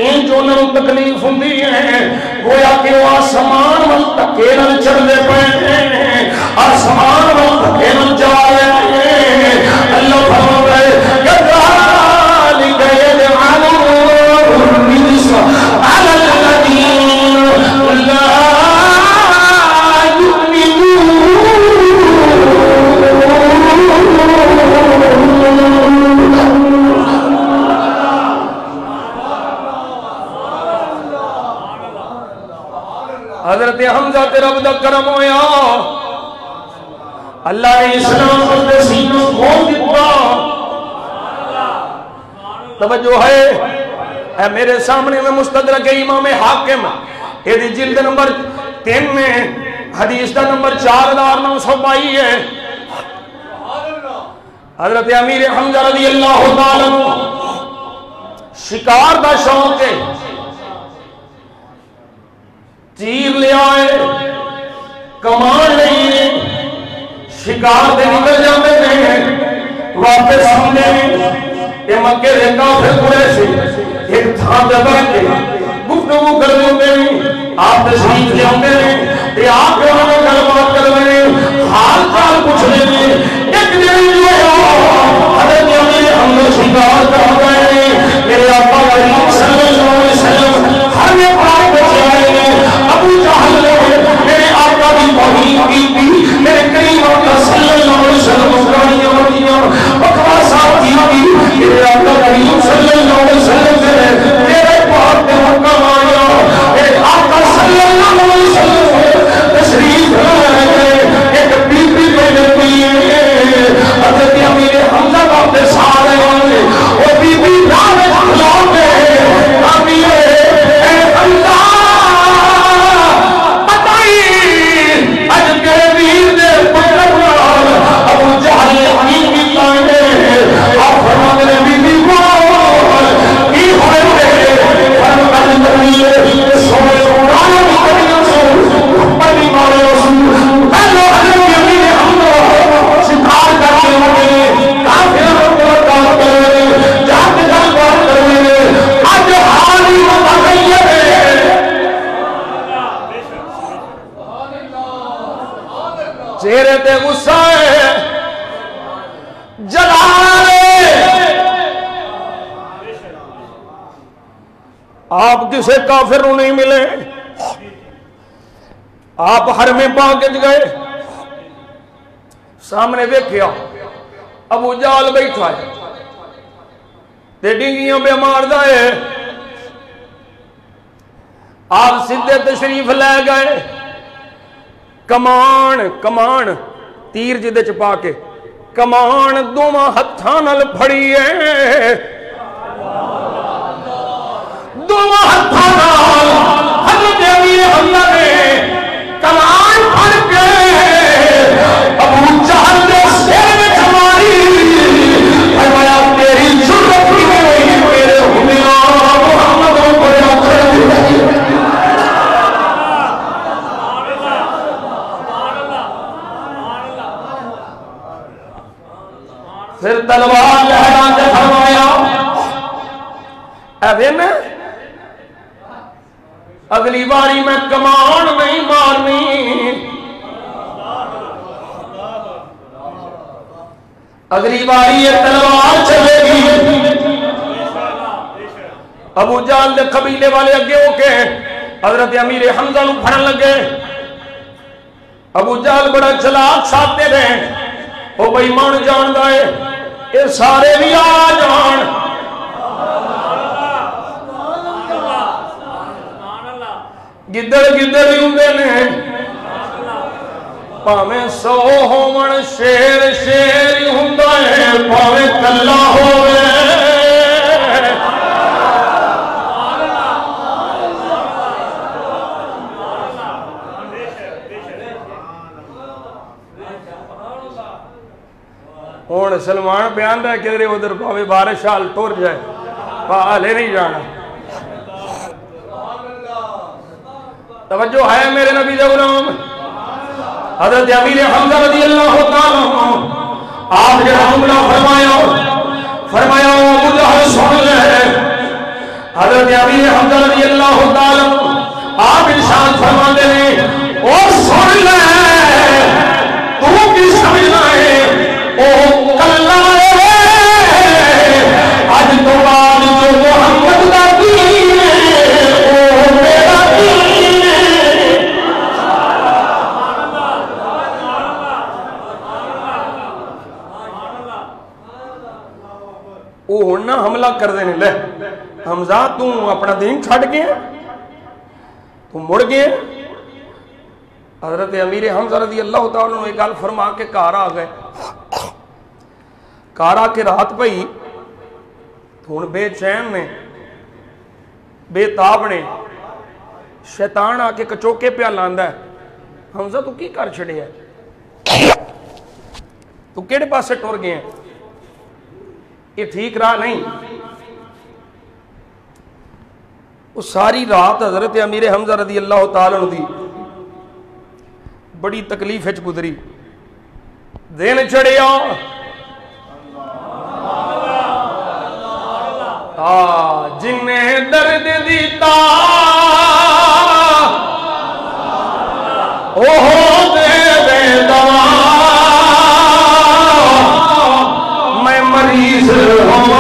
ان جو انہوں تکلیف ہوندی ہے گویا کہ وہ آسمان وال دھکے نال چڑھدے پئے ہیں آسمان وال دھکے نال جا رہے ہیں. اللہ فرماتا ہے كذلك يجعل الرجس على الذين لا حضرت حمزہ تے رب دا کرم ہویا اللہ نے اسلام دے سینوں کھول دیتا توجہ ہے اے میرے سامنے میں مستدرک امام حاکم یہ دی جلد نمبر 3 میں حدیث دا نمبر 4922 ہے حضرت امیر حمزہ رضی اللہ تعالیٰ شکار دا شوق ہے تیر لے آئے کمان نہیں ہے شکار دے نکل جاتے ہیں واپس آنے یہ مکے دے کافر قریش ایک تھان دے بیٹھے گفتگو کر دے آپ تشریف لے آتے ہیں یہ آپ کے انہوں نے کلمات کر رہے ہیں حال چال پوچھ رہے ہیں ایک دن جو حضرت امیر حمزہ شکار کر رہے ہیں میرے آقا کریم صلی اللہ علیہ وسلم ہر میں پاک بچے آئے ہیں ابو جہل نے میرے آقا کی توہین کی تھی میرے کریم آقا صلی اللہ علیہ وسلم گاڑیاں وڑیاں بکواسات کی میرے آقا کریم صلی اللہ علیہ وسلم سے میرے پاک میں حکم آیا میرے آقا صلی اللہ علیہ وسلم تشریف لائے ایک بی بی لگی حضرت امیر حمزہ باپ دے سارے وہ بی بی نام اخلاق ہے امیر اے اللہ بتائی اج کے ویر دے پتر نال ابو جہل حکیم کی لائے آپ فرماتے ہیں بی بی کو کی ہوئے فرماتے ہیں نبی سونے قرآن کی کریاں سو بڑی مارے رسول پہلو حضرت امیر حمزہ شکار کرتے ہوئے کافر کام کرے جات جلوار کرے آج حال ہی متغیر ہے چہرے تے غصہ ہے جلال آپ کسے کافر رو نہیں ملے آپ حرم پاک گئے سامنے دیکھیا ابو جال بیٹھا ہے تے ڈنگیاں بے مار دائے آپ سدھے تشریف لے گئے کمان تیر جدے چپا کے کمان دوما ہتھاں نال پھڑی ہے دوما ہتھاں نال حضرت امیر حمزہ نے کمان پھڑ کے ابو جہل نے سر میں چماری فرمایا تیری جرت کی ہوئی میرے حمیاں محمد کو پھر تلوار لہرا کے فرمایا ایوین اگلی باری میں کمان نہیں مارنی اگلی باری یہ تلوار چلے گی ابو جہل دے قبیلے والے اگے ہو کے حضرت امیر حمزہ نو پھڑن لگے ابو جہل بڑا چلاک ساتھے رہے وہ بھائی مان جان دائے یہ سارے بھی آ جان گدڑ ہی ہوندے نے پاویں 100 ہون شیر ہی ہوندا ہے پاویں کلا ہوے ہوں سلمان بیان رہا کہ ادھر پاوے بارش حال ٹور جائے حالے نہیں جانا توجہ ہے میرے نبی دے غلام حضرت امیر حمزہ رضی اللہ تعالیٰ آپ نے حملہ فرمایا ابو جہل سن لے حضرت امیر حمزہ رضی اللہ تعالیٰ آپ ارشاد فرماتے ہیں اور سن لے تو کی سمجھنا ہے او کلا آج تو بعد جو محمد دا دین او میرا دین او ہونا حملہ کر دینے لے حمزہ تو اپنا دین چھڑ گئے تو مڑ گئے حضرت امیر حمزہ رضی اللہ تعالیٰ عنہ ایک گل فرما کے گھر آ گئے. گھر آ کے رات پئی ہوں بے چین نے بے تاب نے. شیطان آ کے کچوکے پیا لاندا ہے, حمزہ تو کی کر چھڑیا ہے, تو کیڑے پاسے ٹر گئے ہیں, یہ ٹھیک راہ نہیں. وہ ساری رات حضرت امیر حمزہ رضی اللہ تعالیٰ عنہ دی بڑی تکلیف وچ گزری. دن چڑھیا جن درد دیتا دے دوا میں مریض ہوں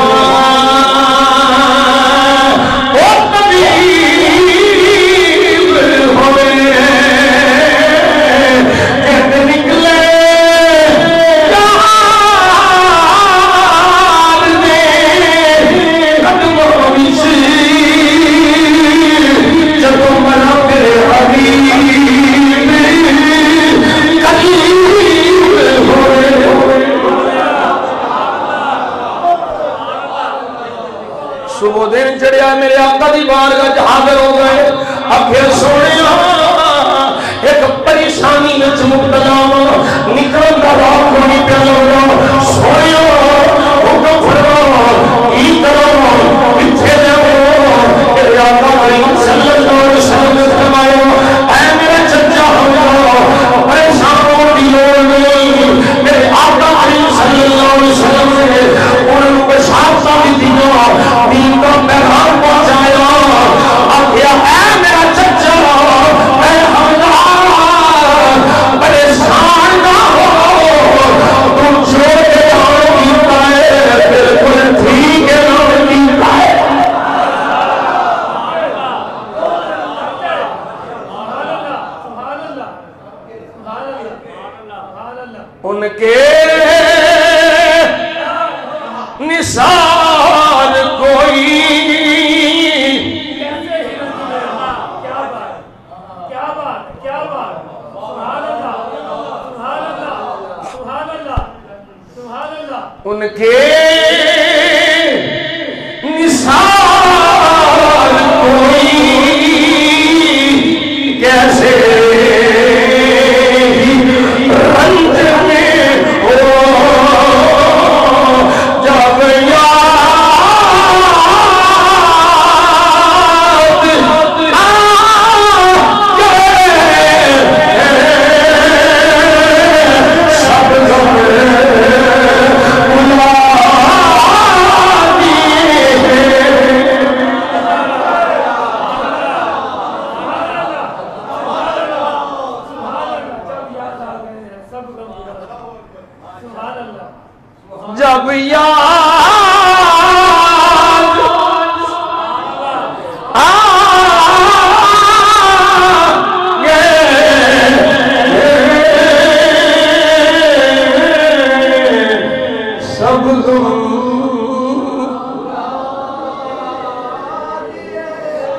صبح دن چڑھیا میرے آقا دی بارگاہ حاضر ہو گئے. آخر سونے ایک پریشانی وچ مبتلا نکلن دا راہ کوئی پیا لگا. سونے حکم فرما کی کرو کتھے جاؤ. میرے آقا صلی اللہ علیہ وسلم نے فرمایا اے میرے چچا ہو پریشان ہو دی لوڑ نہیں. میرے آقا صلی اللہ علیہ وسلم نے انہوں کو بشارت دی دین کا پیغام پہنچایا. آخیا اے میرا چچا اے حمزہ پریشان نہ ہو, تم جو اعلان کیتا ہے بالکل ٹھیک اعلان کیتا ہے. ان کے نثار کوئی ان کے نثار کوئی کیسے رنج میں ہو جب جب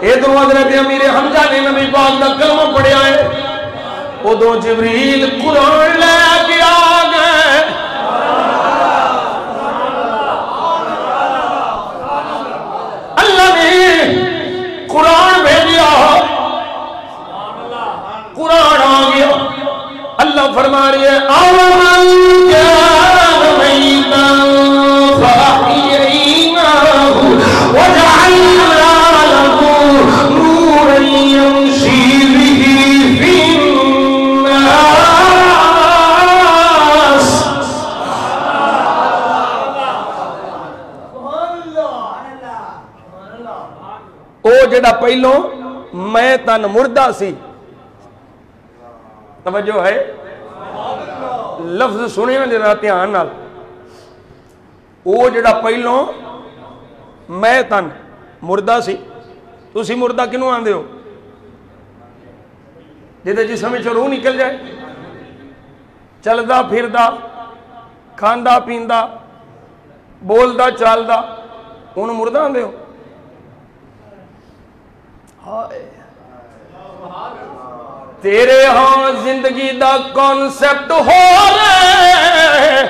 ادھر حضرت امیر حمزہ نے نبی پاک دا کلمہ پڑھیا ہے. ادھر جبریل قرآن لے کے آ گئے. اللہ نے قرآن بھیجا, قرآن آ گیا. اللہ فرما رہی ہے آمن كان ميتا فأحييناه وجعلنا له نورا يمشي به في الناس. او جڑا پہلو میں تن مردہ سی, توجہ ہے لفظ سنے میں جڑا دھیان نال, او جڑا پہلو میں تن مردہ سی. تسی مردہ کنوں آندے ہو؟ جدے جسم وچوں روح نکل جائے, چلدا پھردا کھاندا پیندا بولدا چالدا, اونوں مردہ آندے ہو؟ تیرے ہاں زندگی دا کانسیپٹ ہو رہے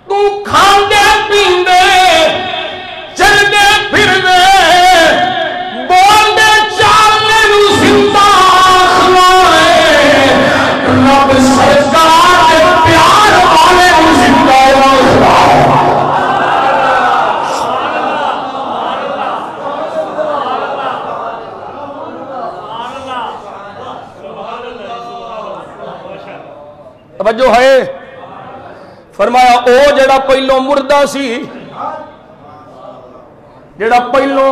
تو کھاندے پیندے چلدے پھردے بولدے چالنے نو زندہ آخلائے رب سرکار دے پیار والے نو زندہ آخلائے توجہ ہے فرمایا او جڑا پہلو مردہ سی جڑا پہلو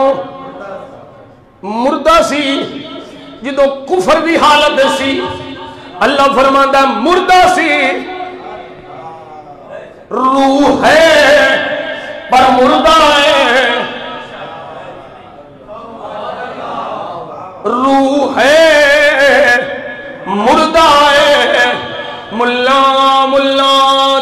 مردہ سی جدو کفر دی حالت سی اللہ فرماندا مردہ سی روح ہے پر مردہ ہے روح ہے مردہ ہے ملا ملا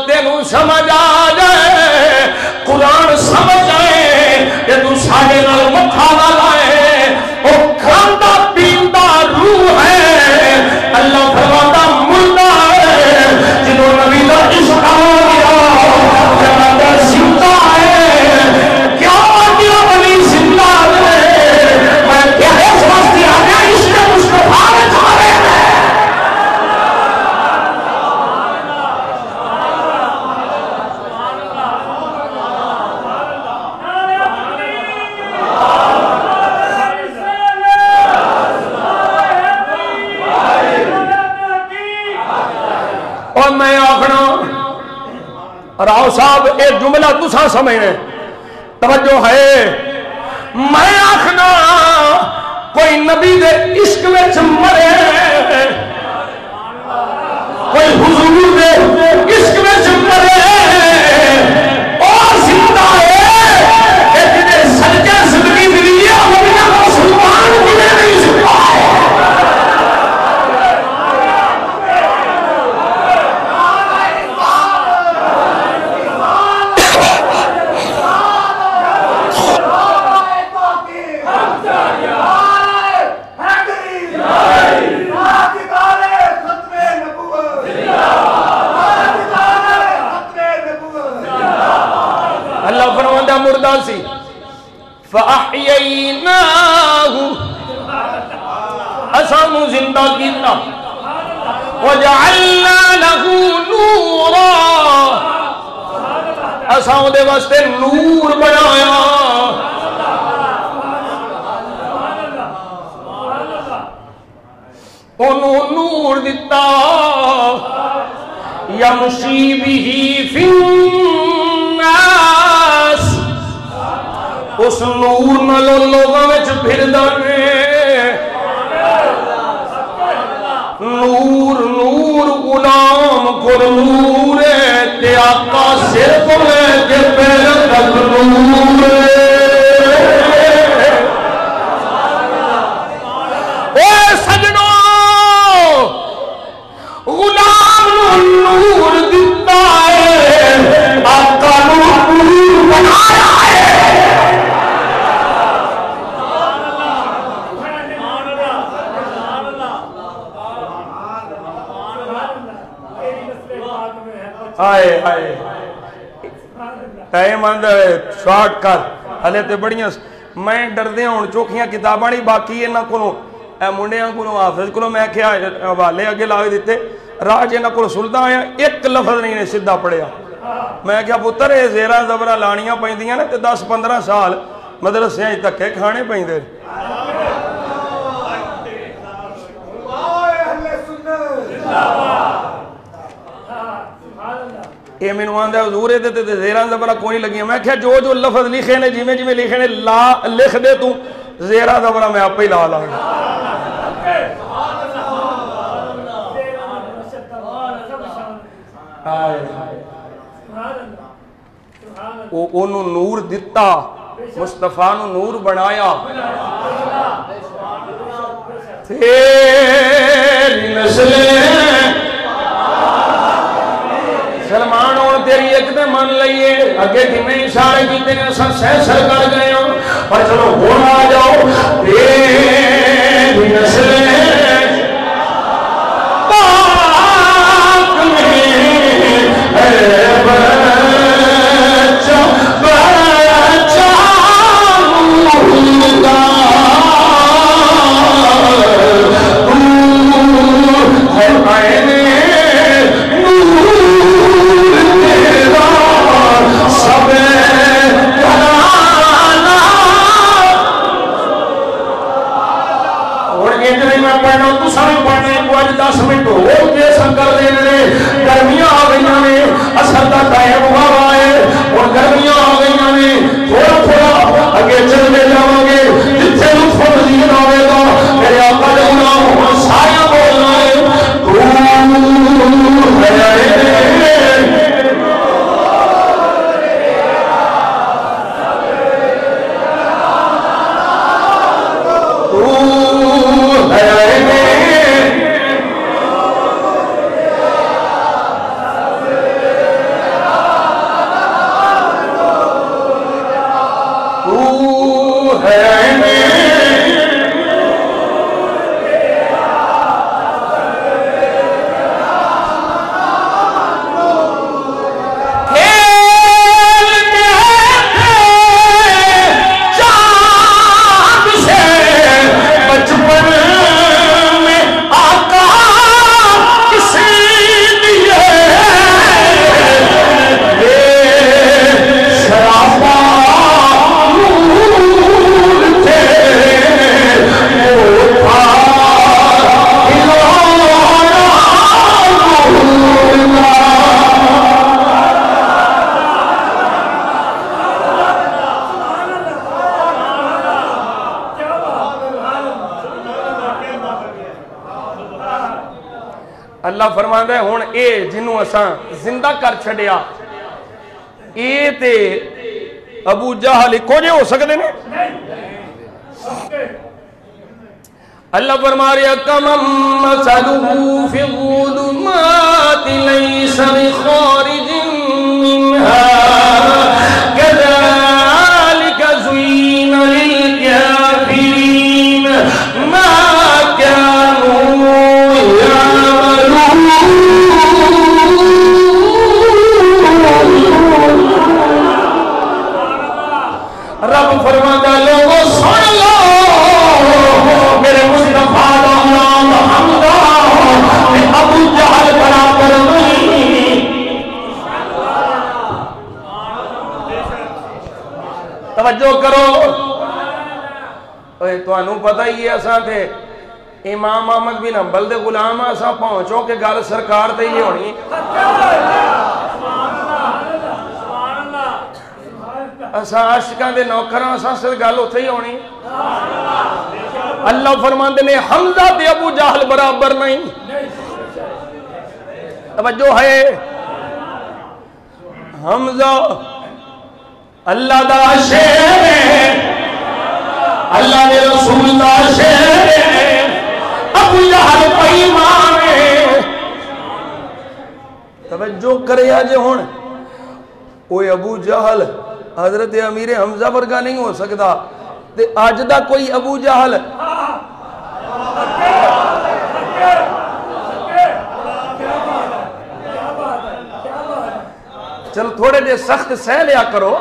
تینوں سمجھ آ جائے قرآن سمجھ آئے کہ تو سارے نال مٹھا نہ لائے وہ کھاندا پیندا روح ہے اللہ فرماتا مردہ ہے جنہوں نبی دا عشق آ گیا فرماتا زندہ ہے کیا دیا بنی زندہ ہے میں کیا اس واسطے آ گیا عشق مصطفیٰ میں جا رہے ہیں میں آخنا راؤ صاحب ایک جملہ تسا سمجھنے توجہ ہے میں آخنا کوئی نبی دے عشق وچ مرے کوئی حضور دے عشق وچ مرے اور زندہ ہے کہ جنہیں سجدے زندگی ملی ہے وہ بھی نہ مسلمان جنہیں نہیں زندہ ہے مردہ سی فَأَحْيَيْنَاهُ اسانو زندہ کیتا وَجَعَلْنَا لَهُ نُورًا اسانو دے واسطے نور بنایا انہوں نور دیتا یمشی بِهِ فِي النَّاسِ اس نور نلو لوگوں میں پھر دانے نور نور غلام کر نور تے آقا سر کو لے کے پیر تک نور اے سجنوں غلام نور دیتا ہے آقا نور بنایا ہے آئے آئے ٹائم آندہ ہے شارٹ کر حلے تے بڑیاں میں ڈردے ہوں چوکھیاں کتاباں نہیں باقی انہاں کولوں اے منڈیاں کولوں حافظ کولوں میں کیا حوالے اگے لاوے دیتے راج انہاں کولوں سندا آیا ایک لفظ نہیں نے سیدھا پڑھیا میں کیا پتر اے زیرہ زبرہ لانیاں پیندیاں نے تے 10-15 سال مدرسے دھکے کھانے پیندے یہ میں نوان دے حضور دے تے زیران زبرہ کوئی لگی میں کہا جو جو لفظ لکھے نے جی میں لکھے نے لکھ دے تو زیران زبرہ میں آپ پہ ہی لا لاؤں انہوں نور دیتا مصطفیٰ نو نور بنایا تیری نسلیں سلمان اور تیری ایک دے من لئیے اگے کنے اشارے کیتے ہیں سر کر گئے ہوں پر چلو ہونا جاؤ تیری نسلیں تو ہے اللہ فرماندا ہے ہن اے جنوں اساں زندہ کر چھڈیا اے تے ابو جہل اکو جے ہو سکدے نے اللہ فرما رہا کمم مثلہ فی الظلمات لیس بخارج منها كذلك زين للكافرين ما كانوا رب فرماتا لوگوں سن لو میرے مصطفیٰ دا نام حمزہ ابو جہل برابر نہیں توجہ کرو تانوں پتہ ہی ہے اساں تے امام احمد بن حنبل دے غلام اساں پہنچو کہ گل سرکار تے ہی ہونی اساں عاشقاں دے نوکراں اساں سے گل اوتھے ہی ہونی اللہ فرماندے نے حمزہ تے ابو جہل برابر نہیں توجہ ہے حمزہ اللہ دا شیر ہے اللہ دے رسول دا شیر ہے ابو جہل پیمان ہے توجہ کرے آج ہون اوے ابو جہل حضرت امیر حمزہ ورگا نہیں ہو سکتا تے آج دا کوئی ابو جہل چل تھوڑے دے سخت سہ لیا کرو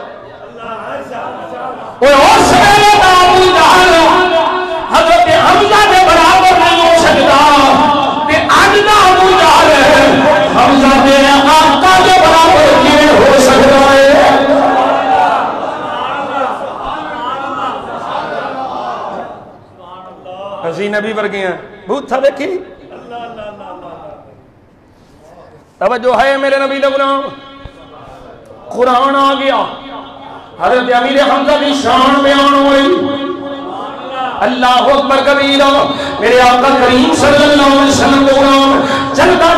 اوہ اس ویلے دا ابو جہل حضرت حمزہ دے برابر نہیں ہو سکتا تے آج دا ابو جہل حمزہ دے آقا دے برابر کیویں ہو سکتا ہے حسین نبی ورگے ہیں بہت تھا دیکھی توجہ ہے میرے نبی دے غلام قرآن آ گیا حضرت امیر حمزہ کی شان بیان ہوئی اللہ اکبر کبیرہ میرے آقا کریم صلی اللہ علیہ وسلم کے غلام چلتا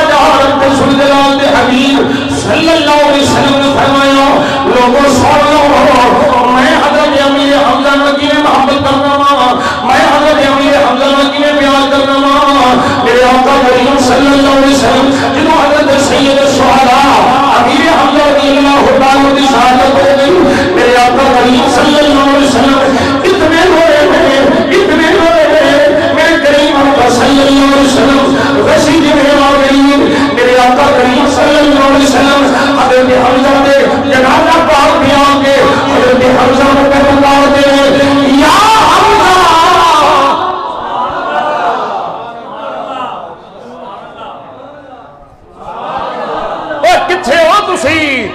جا رب رسول جلال دے حبیب صلی اللہ علیہ وسلم نے فرمایا لوگوں سن لو میں حضرت امیر حمزہ کی میں محبت کرنا وا میں حضرت امیر حمزہ کی میں پیار کرنا وا میرے آقا کریم صلی اللہ علیہ وسلم جنہوں حضرت سید الشہداء امیر حمزہ رضی اللہ تعالیٰ کی شہادت ہو گئی میرے آقا کریم صلی اللہ علیہ وسلم اتنے روئے میرے کریم آقا صلی اللہ علیہ وسلم غشی جمعے آ گئی میرے آقا کریم صلی اللہ علیہ وسلم حضرت حمزہ دے جنازہ پاک بھی آ کے حضرت حمزہ کو پکار دے یا حمزہ کتھے ہو تسی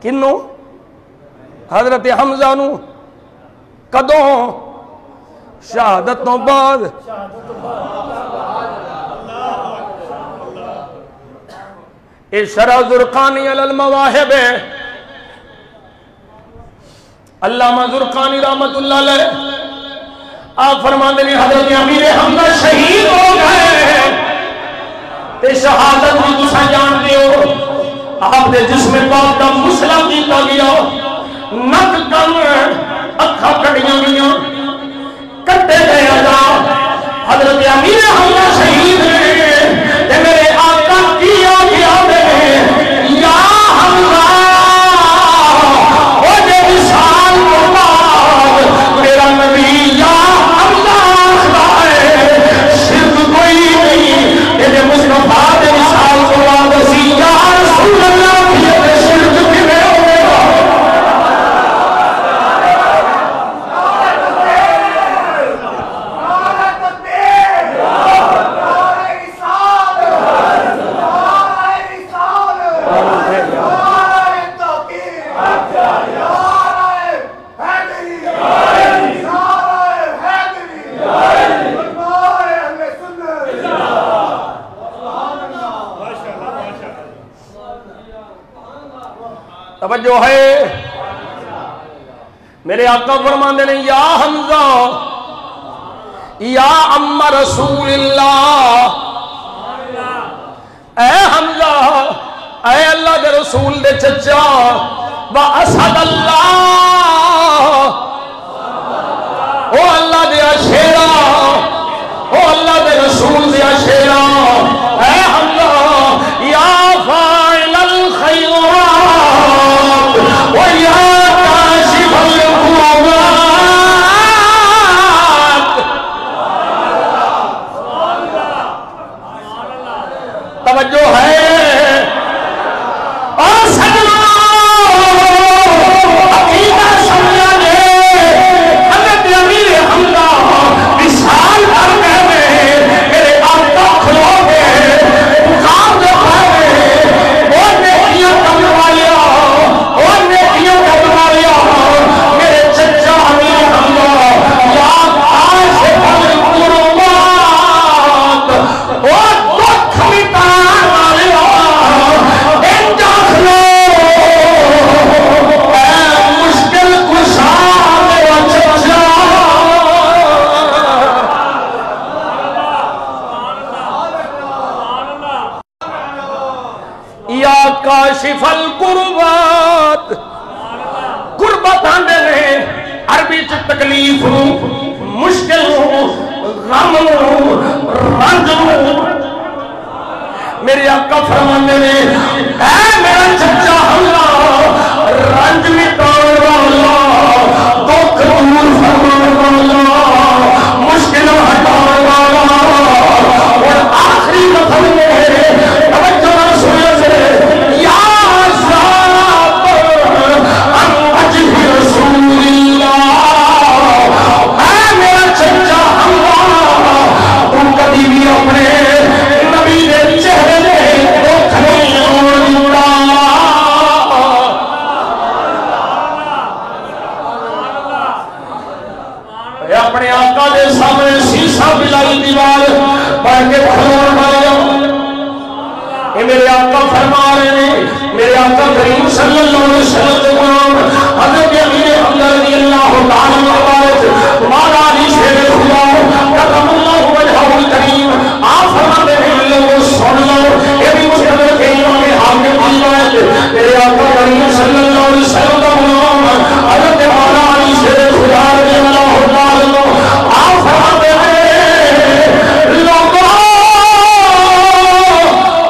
کنوں حضرت حمزہ نو کدوں شہادت تو بعد اے شرح زرقانی علی المواہب ہے علامہ زرقانی رحمت اللہ علیہ آپ فرماندے نے حضرت امیر حمزہ شہید ہو گئے تے شہادت بھی تساں جانتے ہو آپ دے جسم پاک دا مسلم کیتا گیا نک کم اکھا کڑیاں گیا کٹے گئے ادا حضرت امیر حمزہ شہید ہیں تے میرے آقا کیا گیا دے یا توجہ ہے میرے آقا فرماندے نے یا حمزہ یا عم رسول اللہ، اے حمزہ اے اللہ دے رسول دے چچا، با اسد اللہ او اللہ دے شیرا، او اللہ دے رسول دے شیرا، اے حمزہ یا فاعل الخیرات و یا کاشف الکربات، توجہ ہے اور سجنا عقیدہ سمجھا دے حضرت امیر حمزہ وصال کر گئے میرے آقا کھلو گے بخار دے پائے اور نیکیاں کرنے والیا میرے چچا امیر حمزہ یا کاشف الکربات اور دکھ مٹان والیا انجا کھلو اے مشکل کشا میرا چچا، یا کاشف الکربات، قربت آندے نے عربی چ تکلیف مشکل غم رنج میرے آقا فرماندے نے اے میرا چچا حمزہ رنج مٹان والا، دکھ دور فرمان والا، مشکل ہٹان والا، اور آخری لفظ میں توجہ سنو سے یا ذات عن وجہ رسول اللہ، اے میرا چچا حمزہ تم کبھی بھی اپنے نبی دے چہرے دے دکھ نہیں ہوتا، اپنے آقا دے سامنے شیشہ بلائی دیوار پڑھ کے کھلون والے یہ میرے آقا فرما رہے ہیں، میرے آقا کریم صلی اللہ علیہ وسلم کے غلام حضرت امیر حمزہ رضی اللہ تعالیٰ عنہ مبارک مالا علی شیر خدا کرم اللہ وجہہ الکریم آپ فرماتے ہیں لوگوں سن لو، یہ بھی مستدرک ہے امام حاکم کی روایت، میرے آقا کریم صلی اللہ علیہ وسلم کا غلام حضرت مالا علی شیر خدا رضی اللہ تعالیٰ عنہ آپ فرماتے ہیں لوگوں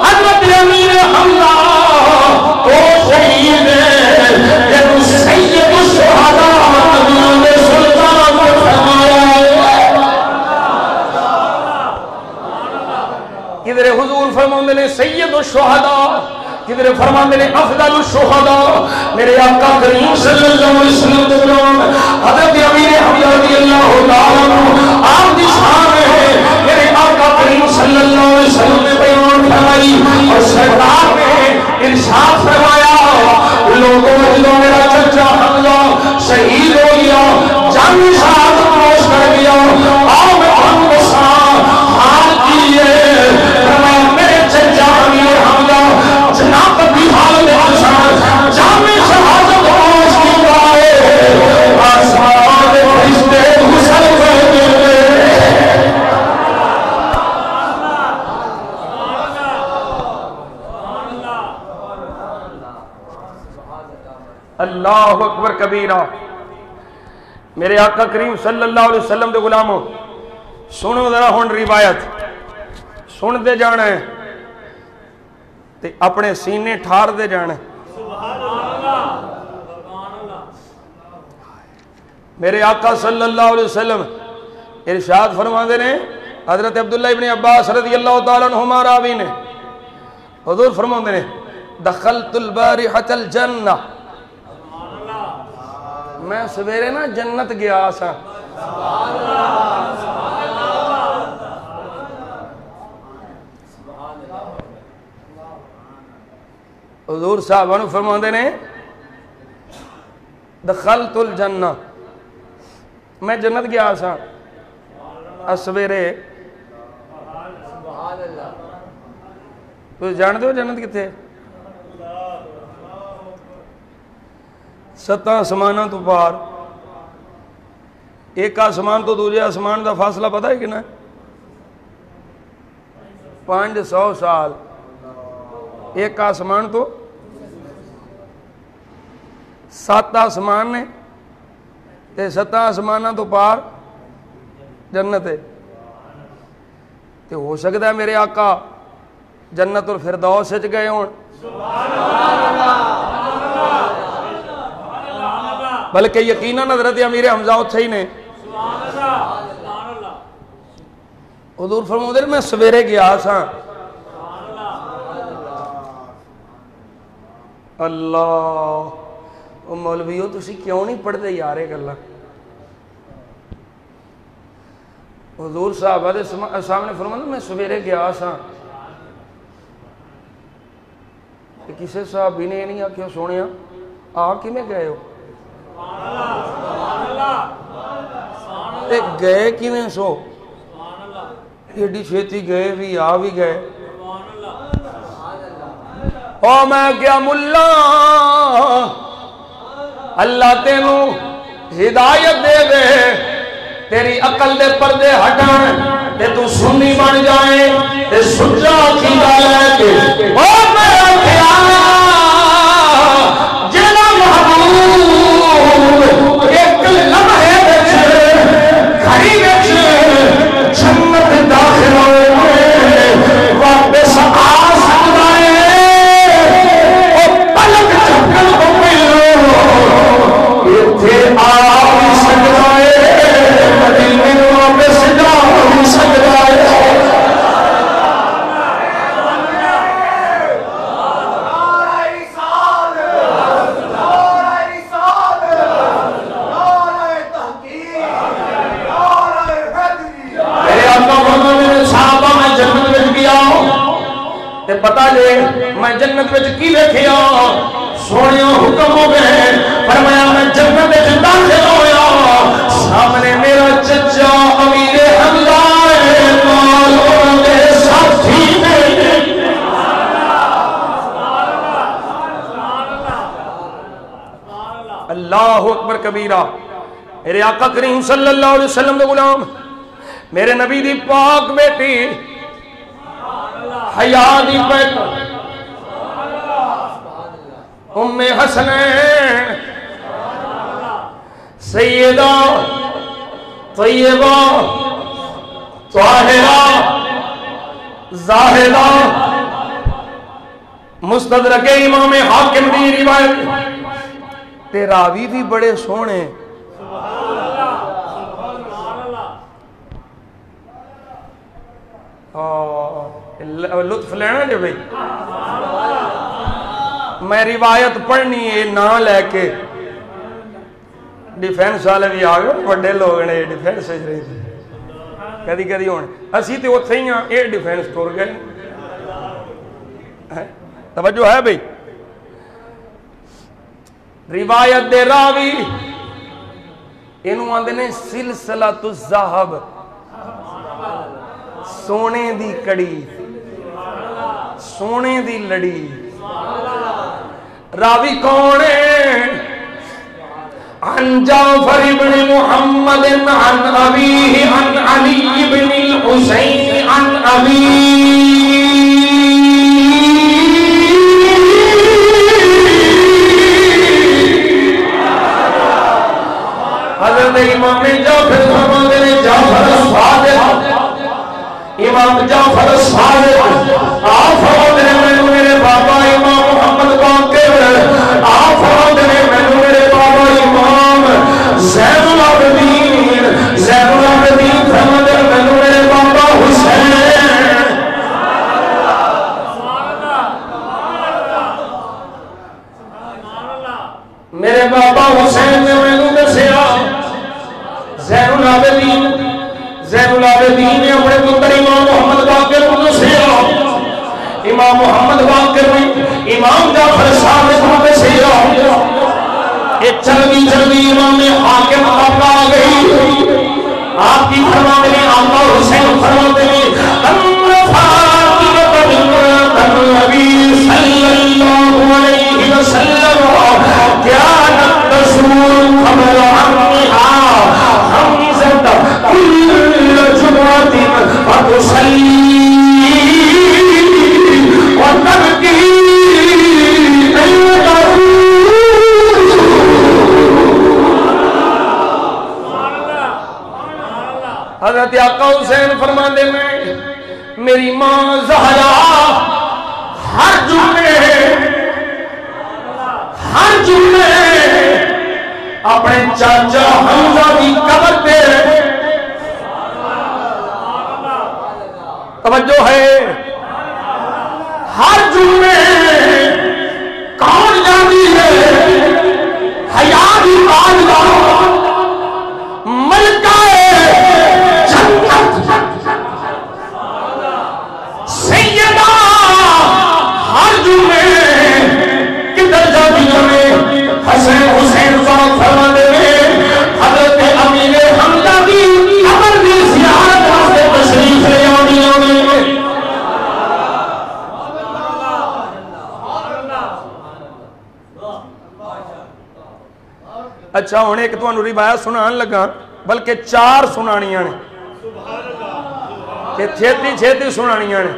حضرت امیر حمزہ تو شہید ہے، یہ سید الشہداء نے سلطان کو فرمایا ہے، کدھر حضور فرماندے نے سید الشہداء، کدھر فرماندے نے افضل الشہداء، میرے آقا کریم صلی اللہ علیہ وسلم کے غلام حضرت امیر حمزہ رضی اللہ تعالیٰ عنہ آپ کی شان ہے، میرے آقا کریم صلی اللہ علیہ وسلم نے بیان فرمائی اور سرکار نے ارشاد فرمایا لوگوں جدوں میرا چچا حمزہ شہید ہو گیا، جنگ شہادت نوش کر گیا، آؤ میں ہم بسان حال کیے، فرمایا میرے چچا امیر حمزہ جناب بھی حال میں بسان جنگ شہادت نوش کی گائے، آسمان میں فرشتے غسل کرتے ہوئے اللہ اکبر کبیرہ، میرے آقا کریم صلی اللہ علیہ وسلم دے غلاموں سنو ذرا ہن روایت سن دے جانا ہے تے اپنے سینے ٹھار دے جانا ہے، میرے آقا صلی اللہ علیہ وسلم ارشاد فرماندے نے، حضرت عبداللہ ابن عباس رضی اللہ تعالیٰ عنہما راوی نے حضور فرماندے نے دخلت البارحۃ الجنہ، میں سویرے نا جنت گیا سا، حضور صاحب انہوں فرماندے نے دخلت الجنہ، میں جنت گیا سا سویرے، تو جان دو جنت کتے 7 آسمانوں تو پار. ایک آسمان تو دوجے آسمان دا فاصلہ پتہ ہے کنا؟ 500 سال. ایک آسمان تو 7 آسمان نے تے 7 آسمانوں تو پار جنت ہے. تے ہو سکتا ہے میرے آقا جنت الفردوس وچ گئے ہون. بلکہ یقیناً حضرت امیر حمزہ اتھے ہی نے. حضور فرماتے ہیں میں سویرے گیا سا. اللہ او مولویو تسی کیوں نہیں پڑھتے یار یہ گلاں؟ حضور صحابہ دے سامنے فرماتے میں سویرے گیا سا. کسی صحابی نے یہ نہیں آکھیا سونیا آ کیویں گئے ہو؟ گئے کیویں سو؟ ایڈی چھیتی گئے بھی آ بھی گئے. او میں کیا ملا اللہ تینوں ہدایت دے دے تیری عقل دے پردے ہٹان تے تو سنی بن جائے تے سجا عقیدہ لے کے. او میرا کیا جنا محبوب ایک لمحے وچ گھڑی وچ جنت داخل ہوئے واپس آ سکتا ہے. او پلک جھپکن کو ملو ایتھے آ بھی سکتا ہے مدینے میں واپس جا بھی سکتا ہے. پتا جے میں جنت وچ کی ویکھیا سونے حکم ہو گئے فرمایا میں جنت وچ داخل ہویا سامنے میرا چچا امیر حمزہ نال دے ساتھی نے. اللہ اکبر کبیرہ. میرے آقا کریم صلی اللہ علیہ وسلم دے غلام میرے نبی دی پاک بیٹی حیا دی بیٹی ام حسنین سیدہ طیبہ طاہرہ زاہدہ مستدرک امام حاکم دی روایت تے راوی بھی بڑے سونے. لطف لینا جو بھئی میں روایت پڑھنی ہے نہ لے کے ڈیفینس والے بھی آگے بڑے لوگ نے ڈیفینس سے رہی تھی کدی کدی ہونے اسی تے اتھے ہی ہاں یہ ڈیفینس ٹور گئے. توجہ ہے بھئی روایت دے راوی انہوں آندے نے سلسلۃ الذہب سونے دی کڑی سونے دی لڑی. راوی کون ہے؟ عن جعفر بن محمد عن ابیہ عن علی بن الحسین عن حضرت امام جعفر فرماتے ہیں جعفر صادق امام جعفر صادق آپ فرماتے ہیں میں میرے بابا امام محمد باقر آپ فرماتے ہیں میں میرے بابا امام زین العابدین فرماتے ہیں میں میرے بابا حسین میرے بابا حسین نے میں دسیا زین العابدین نے اپنے پتر امام محمد باقر کو دسیا. امام محمد باقر نے امام جعفر صادق کو دسیا. ایک چلوی امام حاکم آپ آ گئی. آپ کی فرماتے ہیں آقا حسین فرماتے ہیں نبی صلی اللہ علیہ وسلم کیا الرسول قبل عمها حمزة كل جمعة فتصلي وتبكي حضرت آقا حسین فرماندے میں میری ماں زہرا ہر جمعے اپنے چاچا حمزہ کی قبر پہ توجہ ہے ہر جمعے کون جاتی ہے حیات پاکدہ ملکہ سیدہ ہر جمعے کدھر جاتی ہے حسین حسین صاحب فرماتے ہیں حضرت امیر حمزہ کی قبر کی زیارت واسطے تشریف لے آنی ہوگی. اچھا ہوں ایک تو روایت سنان لگا بلکہ 4 سنانیاں نے کہ چھیتی سنانیاں نے.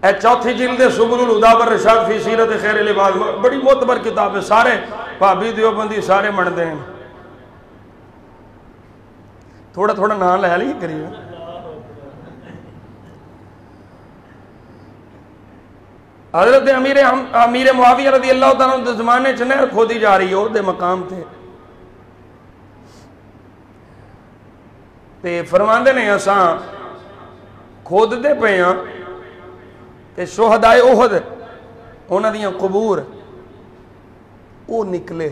اے چوتھی جلد سبل الہدی والرشاد فی سیرت خیر العباد بڑی معتبر کتاب ہے. سارے بھابی دیوبندی سارے منتے ہیں. تھوڑا تھوڑا نام لے لی کریے. حضرت امیر معاویہ رضی اللہ تعالیٰ عنہ زمانے چ نہر کھودی جا رہی ہو دے مقام تھے تے فرماندے نے اساں کھود دے پے ہاں تے شہدائے احد انہاں دیاں قبور او نکلے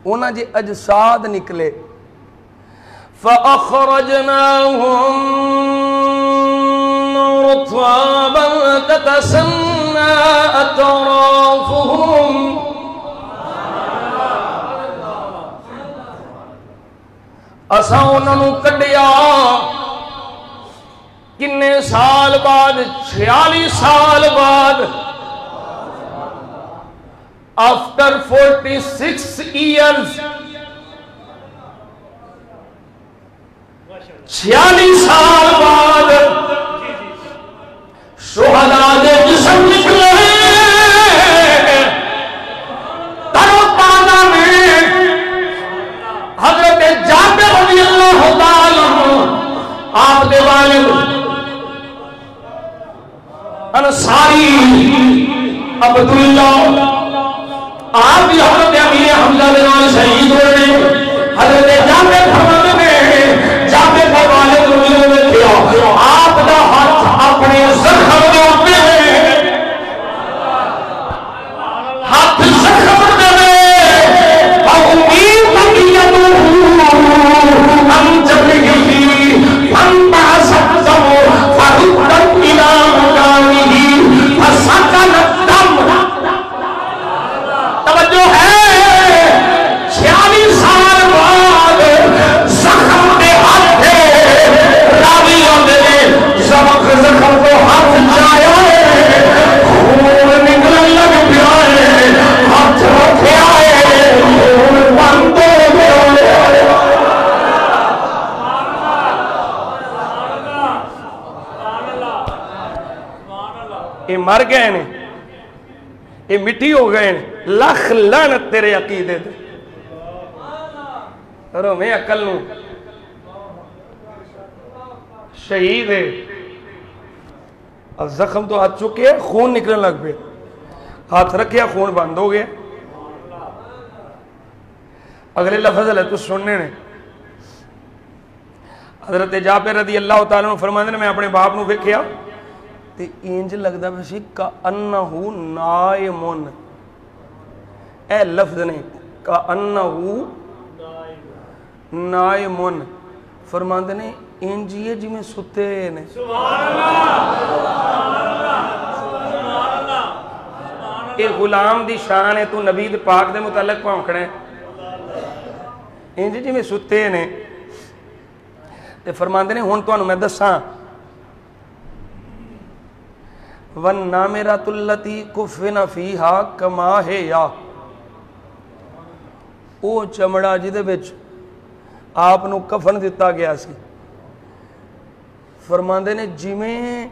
انہاں جے اجساد نکلے فَأَخْرَجْنَاهُمْ رطبا تتسنى أطرافهم اساں انہاں نوں کڈیا کنے سال بعد 46 سال بعد after 46 years 46 سال بعد شہداء دے جسم نکلے ترو تازہ میں حضرت جابر رضی اللہ تعالی عنہ آپ دے والد انصاری عبداللہ آپ بھی حضرت امیر حمزہ دے نال شہید ہوئے. حضرت جابر فرماتے ہیں جابر کا والد روزوں میں کیا آپ دا ہاتھ اپنے زخم دے اوپر ہاتھ زخم دے امید تقیتو ہم جبہی ہم باسطو فردت الى مکانہی فسکن الدم. توجہ ہے 46 سال بعد زخم دے ہاتھ راوی ہوندے نے زخم کو ہاتھ جایا خون نکلن لگ پیا ہاتھ رکھیا خون بند ہو گیا. یہ مر گئے نے یہ مٹی ہو گئے نے. لکھ لعنت تیرے عقیدے تے رویں عقل نو شہید ہے اور زخم تو ہاتھ چکے خون نکلنے لگ پہ ہاتھ رکھیا خون بند ہو گیا. اگلے لفظ ہے تو سننے نے حضرت جابر رضی اللہ تعالیٰ عنہ فرماندے نے میں اپنے باپ نو ویکھیا تے انج لگدا پیا سی کأنہ نائمن. اے لفظ نے کأنہ نائمن فرماندے نے انجیے جی میں ستے نے. اے غلام دی شان ہے تو نبی پاک دے متعلق پہنکنے انجی جی میں ستے نے. تے فرماندے نے ہن تانوں میں دساں والنامرۃ التی کفن فیہا کما ہے یا او چمڑا جدے وچ آپ نو کفن دتا گیا سی فرماندے نے جویں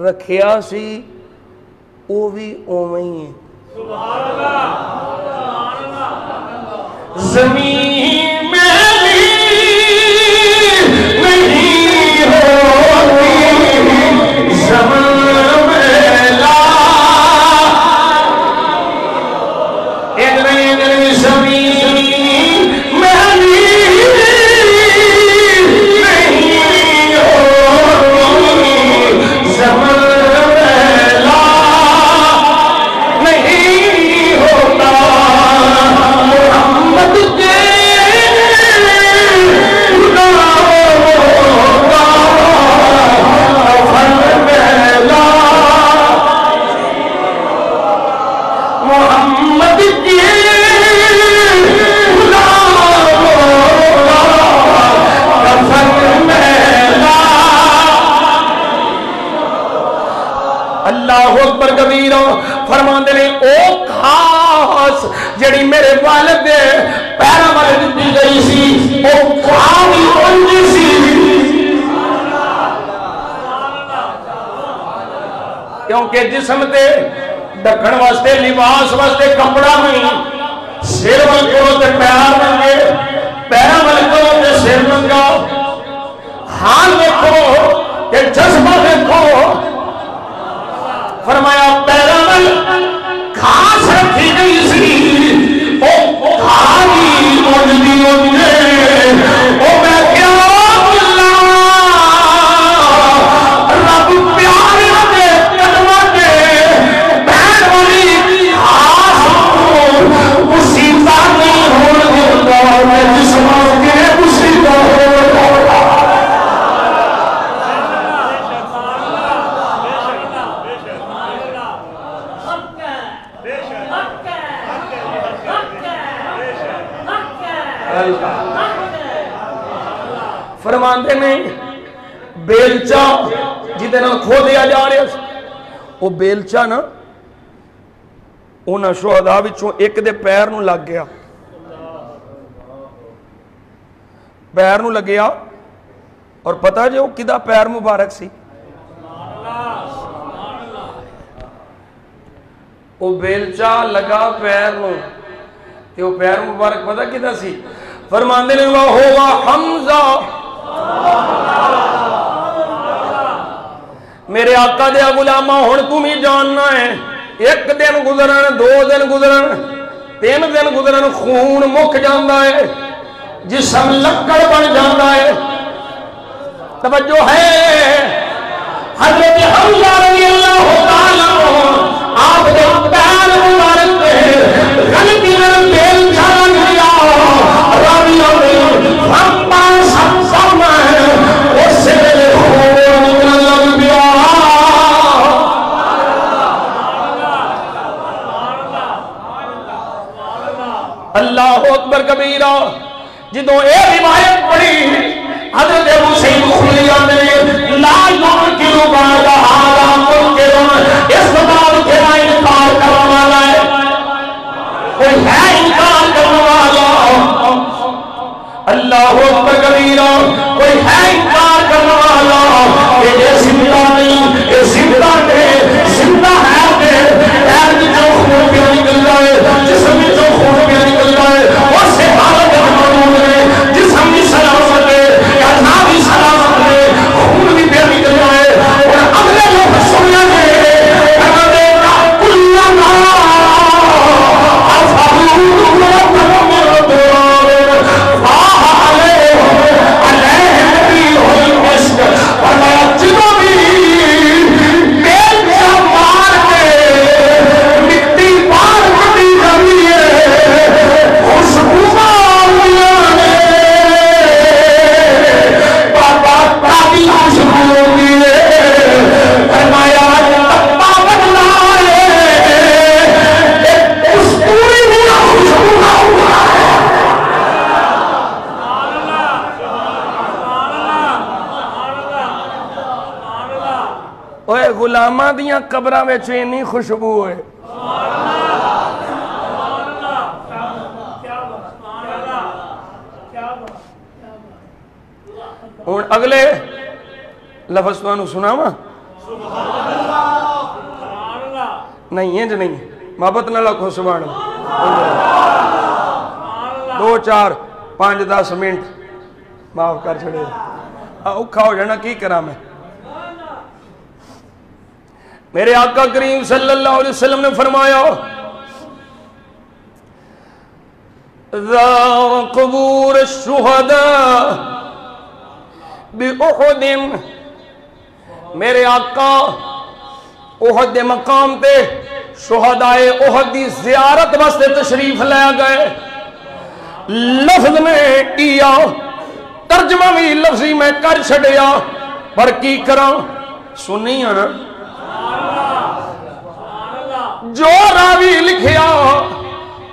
رکھیا سی او بھی اوویں ہی ہے سبحان اللہ زمین میں نہیں ہوتی زمان میں لا ادھر زمین میں نہیں ہوتی زمان فرماندے نے او خاص جڑی میرے والد دے پیراں وال دتی گئی سی او کھاوی اونجی سی کیونکہ جسم تے ڈھکن واسطے لباس واسطے کپڑا نہیں سر ول کو تے پیر ننگے پیراں ول کو تے سر ننگا حال دیکھو کہ جذبہ دیکھو فرمایا پیرامل خاص رکھی گئی سی او کھاری موجودی ہونے او میں کیا اللہ رب پیارے دے قدمہ دے بہن والی خاص مصیبہ نہیں ہوگا میں جسموں کے مصیبہ ہوگا فرماندے نے بیلچا جدے نال کھو دیا جا رہا وہ بیلچا نا انہاں شہداء وچوں ایک دے پیر نو لگ گیا پیر نو لگیا اور پتہ جو کدا پیر مبارک سی وہ بیلچا لگا پیر نو کہ وہ پیر مبارک پتہ کدا سی فرماندے نے وہ ہوا حمزہ میرے آقا دیا غلامہ ہن تم ہی جاننا ہے ایک دن گزرن دو دن گزرن تین دن گزرن خون مک جاندہ ہے جسم لکڑ بن جاندہ ہے توجہ ہے حضرت حمزہ رضی اللہ تعالیٰ آپ نے پیر مبارک دے غلطی میں بیل جان لیا راویوں نے رمبا سب میں اس سے خون نکل گیا اللہ اکبر کبیرہ جدوں اے روایت پڑھی حضرت ابو سعید خدری نے لا یمکن بعد هذا منکر اس بات کے انکار کرنے والا ہے کوئی ہے انکار کرنے والا اللہ اکبر کبیرہ کوئی ہے انکار کرنے والا کہ یہ زندہ نہیں یہ زندہ ہے زندہ ہے پیر میں جو خون پیا نکل رہا ہے جسم میں جو خون پیا نکل رہا ہے وہ سے حالت موجود ہے جسم بھی سلامت ہے یا نہ بھی سلامت ہے غلاماں دیاں قبراں وچ اینی خوشبو ہے. ہوں اگلے لفظ تمہیں سناواں نہیں انج نہیں محبت نہ لکھو سبحان اللہ 2 4 5 10 منٹ معاف کر چھڑے اوکھا ہو جانا کی کرا میں. میرے آقا کریم صلی اللہ علیہ وسلم نے فرمایا زار قبور الشہداء بأحد. میرے آقا احد دے مقام تے شہدائے احد دی زیارت واسطے تشریف لے گئے. لفظ میں کیا ترجمہ بھی لفظی میں کر چھڑیا پر کی کراں سنی نا جو راوی لکھیا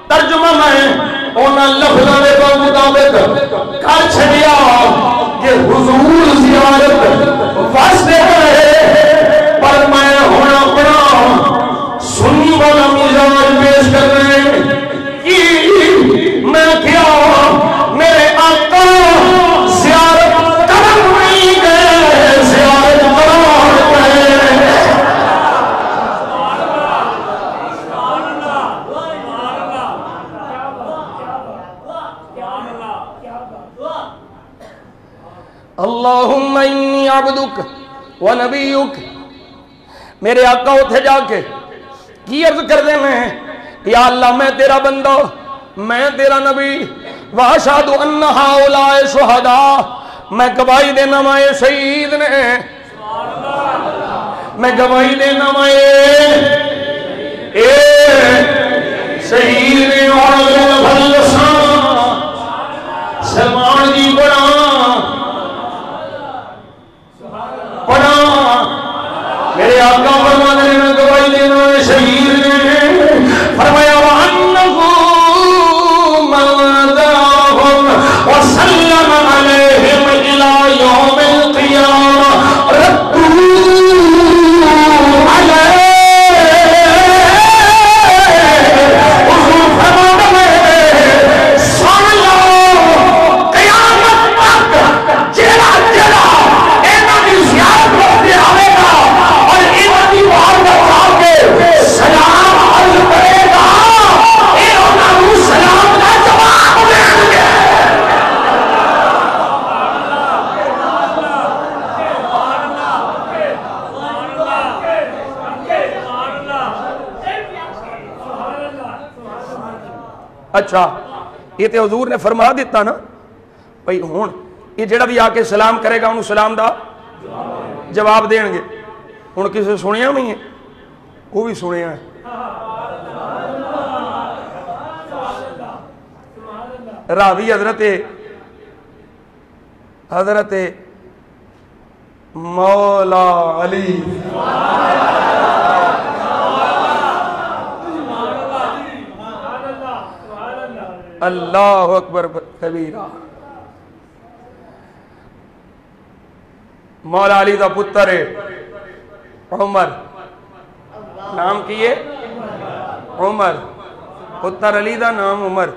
ترجمہ میں انہاں لفظاں دے مطابق کر چھڑیا کہ حضور زیارت واسطے گئے پر میں ہونا پڑا سنی والا مزاج پیش کر رہے کہ میں کیا میرے آقا زیارت کرم نہیں گئے زیارت کرم گئے. اللہم انی عبدک و نبیک. میرے آقا اتھے جا کے کی عرض کر دے میں یا اللہ میں تیرا بندہ میں تیرا نبی واشہد ان ہؤلاء شہداء میں گواہی دینا مائے شہید نے میں گواہی دینا مائے شہید نے اور سلمان جی بڑا میرے آقا فرمانے میں گواہی دینا ہے شہید نے فرمایا وَأَنَّهُ مَنْ دَعَاهُمْ وَسَلَّمَ عَلَيْهِمْ إِلَى يَوْمِ الْقِيَامَةِ رَدُّوهُ عَلَيْهِ حضور فرمانے میں سن لو قیامت تک جیڑا اینا کی زیارت ہوتے آئے گا اور اینا کی بہت بچا کے سلام عرض کرے گا اینا کو سلام کا جواب دیں گے. اچھا یہ تے حضور نے فرما دیتا نا بھئی ہون یہ جڑا بھی آ کے سلام کرے گا انہوں سلام دا جواب دیں گے. ہون کسے سنیا نہیں ہے وہ بھی سنیا ہے. راوی حضرت مولا علی اللہ اکبر کبیرہ. مولا علی دا پتر ہے عمر نام کیے عمر پتر علی دا نام عمر.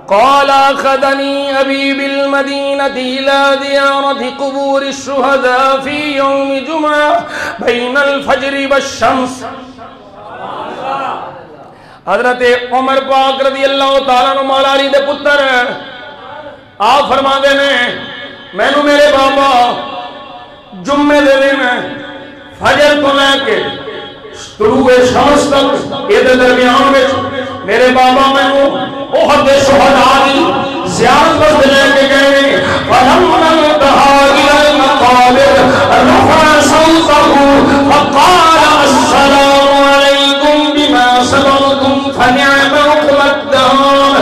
قال أخذني أبي بالمدينة إلى زيارة قبور الشهداء في يوم جمعة بين الفجر والشمس. حضرت عمر پاک رضی اللہ تعالیٰ عنہ مولا علی دے پتر آپ فرما دے میں نو میرے بابا جمعے دے دن فجر تو لے کے طلوع شمس تک یہ درمیان میں میرے بابا میں نو احد شہداء دی زیارت بس لے کے گئے. فلما انتہا الى المقابر رفع صوته فقال السلام علیکم بما صبرتم فنعم عقبى الدار.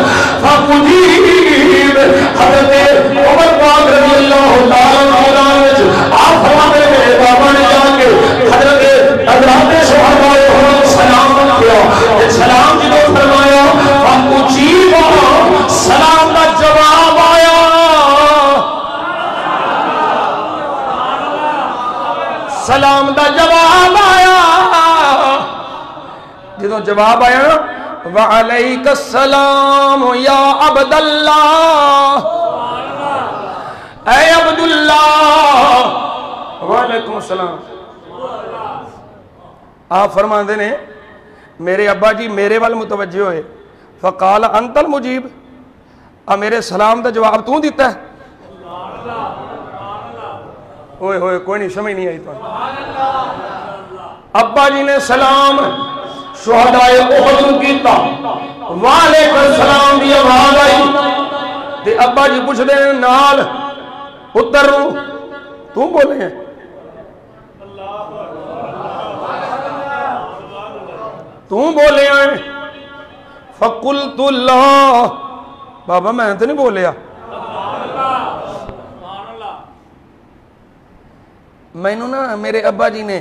فقدیب حضرت عمر پاک رضی اللہ تعالیٰ عنہ آپ فرماتے میرے بابا نے جا کے حضرت شہداء سلام کیا. سلام جدو فرمایا فقدیب سلام کا جواب آیا جواب آیا نا وعلیک السلام یا عبداللہ، اے عبداللہ، وعلیکم السلام۔ آپ فرماندے نے میرے ابا جی میرے وال متوجہ ہوئے، فقال انت المجیب، میرے سلام دا جواب تو دیتا ہے؟ ہوئے ہوئے کوئی نہیں سمجھ نہیں آئی تو ابا جی نے سلام شہداء احد کیتا، وعلیکم السلام دی آواز آئی تے ابا جی پوچھ دے نال اتر رو تو بولے ہیں؟ تو بولے ہیں؟ فقلت اللہ، بابا میں تو نہیں بولیا، میں نے نا میرے ابا جی نے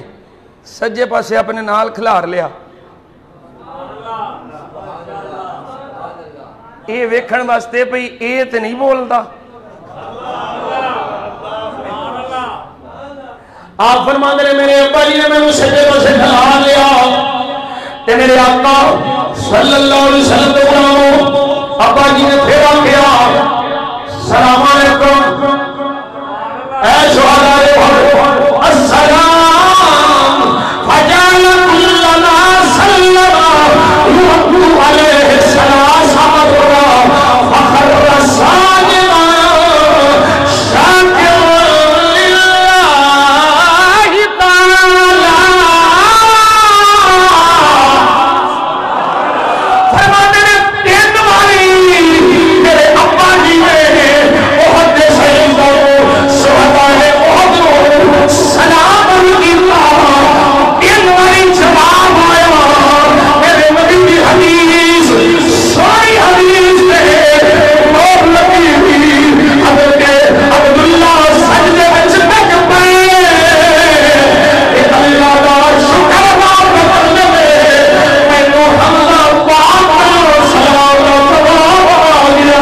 سجے پاسے اپنے نال کھلار لیا، اے ویکھن واسطے پئی اے تے نہیں بولدا۔ آپ فرماندے نے میرے ابا جی نے میں سجے پاسے کھلار لیا تے میرے آقا صلی اللہ علیہ وسلم دے غلاموں ابا جی نے پھر آکھیا سلام علیکم اے شہداء السلام، فجعل كلنا سلم يرد عليه السلام فخر ساجدا شاكرا لله تعالى۔ فرماتے ہیں تین باری میرے ابا جی نے احد دے شہیدوں شہداء احد سلام کیتا، تین باری جواب آیا۔ میرے نبی کی حدیث ساری حدیث میں نور لگی ہوئی حضرت عبداللہ سجدے وچ ڈگ پئے، اللہ دا شکر ادا کرنے میں مینوں حمزہ پاک دا سلام دا جواب آ گیا۔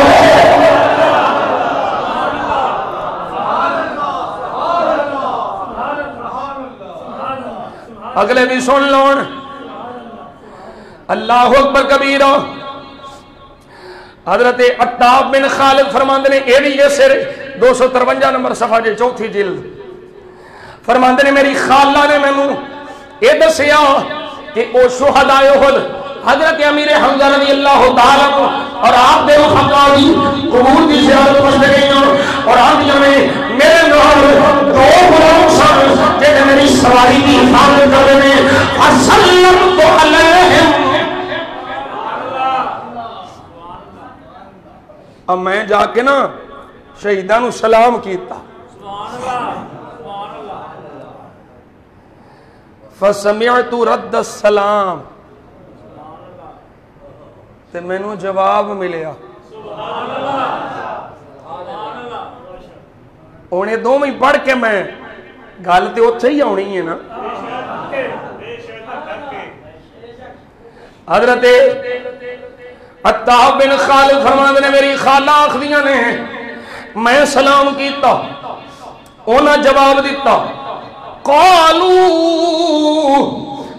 اگلے بھی سن لون، اللہ اکبر کبیرہ۔ حضرت عطاب بن خالد فرماندے نے اے بھی یہ سر 253 نمبر صفحہ جے چوتھی جلد، فرماندے نے میری خالہ نے میں اے دسیا کہ او شہداء احد حضرت امیر حمزہ رضی اللہ تعالیٰ اور آپ دے خطابی قبور کی زیارت کرتے گئے اور آپ جانے میرے نال دو غلام سن کہ میری سواری کی حفاظت کر رہے ہیں، فسلمت علیہم، اب میں جا کے نا شہیدان سلام کیتا، فسمعت رد السلام، تے میں نو جواب ملیا، انہیں دو میں پڑھ کے میں گل تے اتھے ہی آنی ہے نا۔ حضرت عطاب بن خالد فرماندے نے میری خالہ آخدیاں نے میں سلام کیتا، انہاں جواب دیتا، قالوا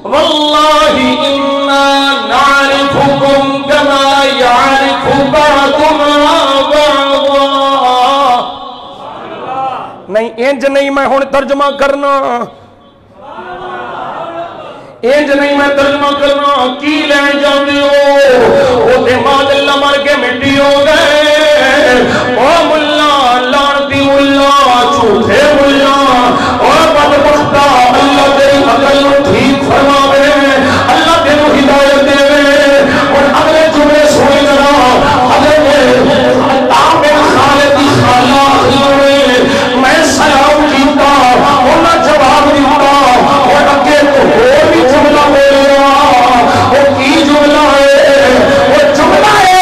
واللہ انا نعرفکم کما یعرف بعضنا بعضا۔ نہیں انج نہیں میں ہن ترجمہ کرنا، انج نہیں میں ترجمہ کرنا، کی لین جاندے ہو او تے ماں اللہ مر کے مٹی ہو گئے، او ملا لعنتی ملا جھوٹے ملا، او بدبختہ اللہ تیری عقل نو ٹھیک فرماوے، اللہ تینو ہدایت دے، اور اگلے جملے سوئی ذرا حضرت عطاب بن خالد کی خالہ میں سلام کیتا، انہاں جواب دیتا، اور اگے تو اور بھی جملہ بولیا، وہ کی جملہ ہے، وہ جملہ ہے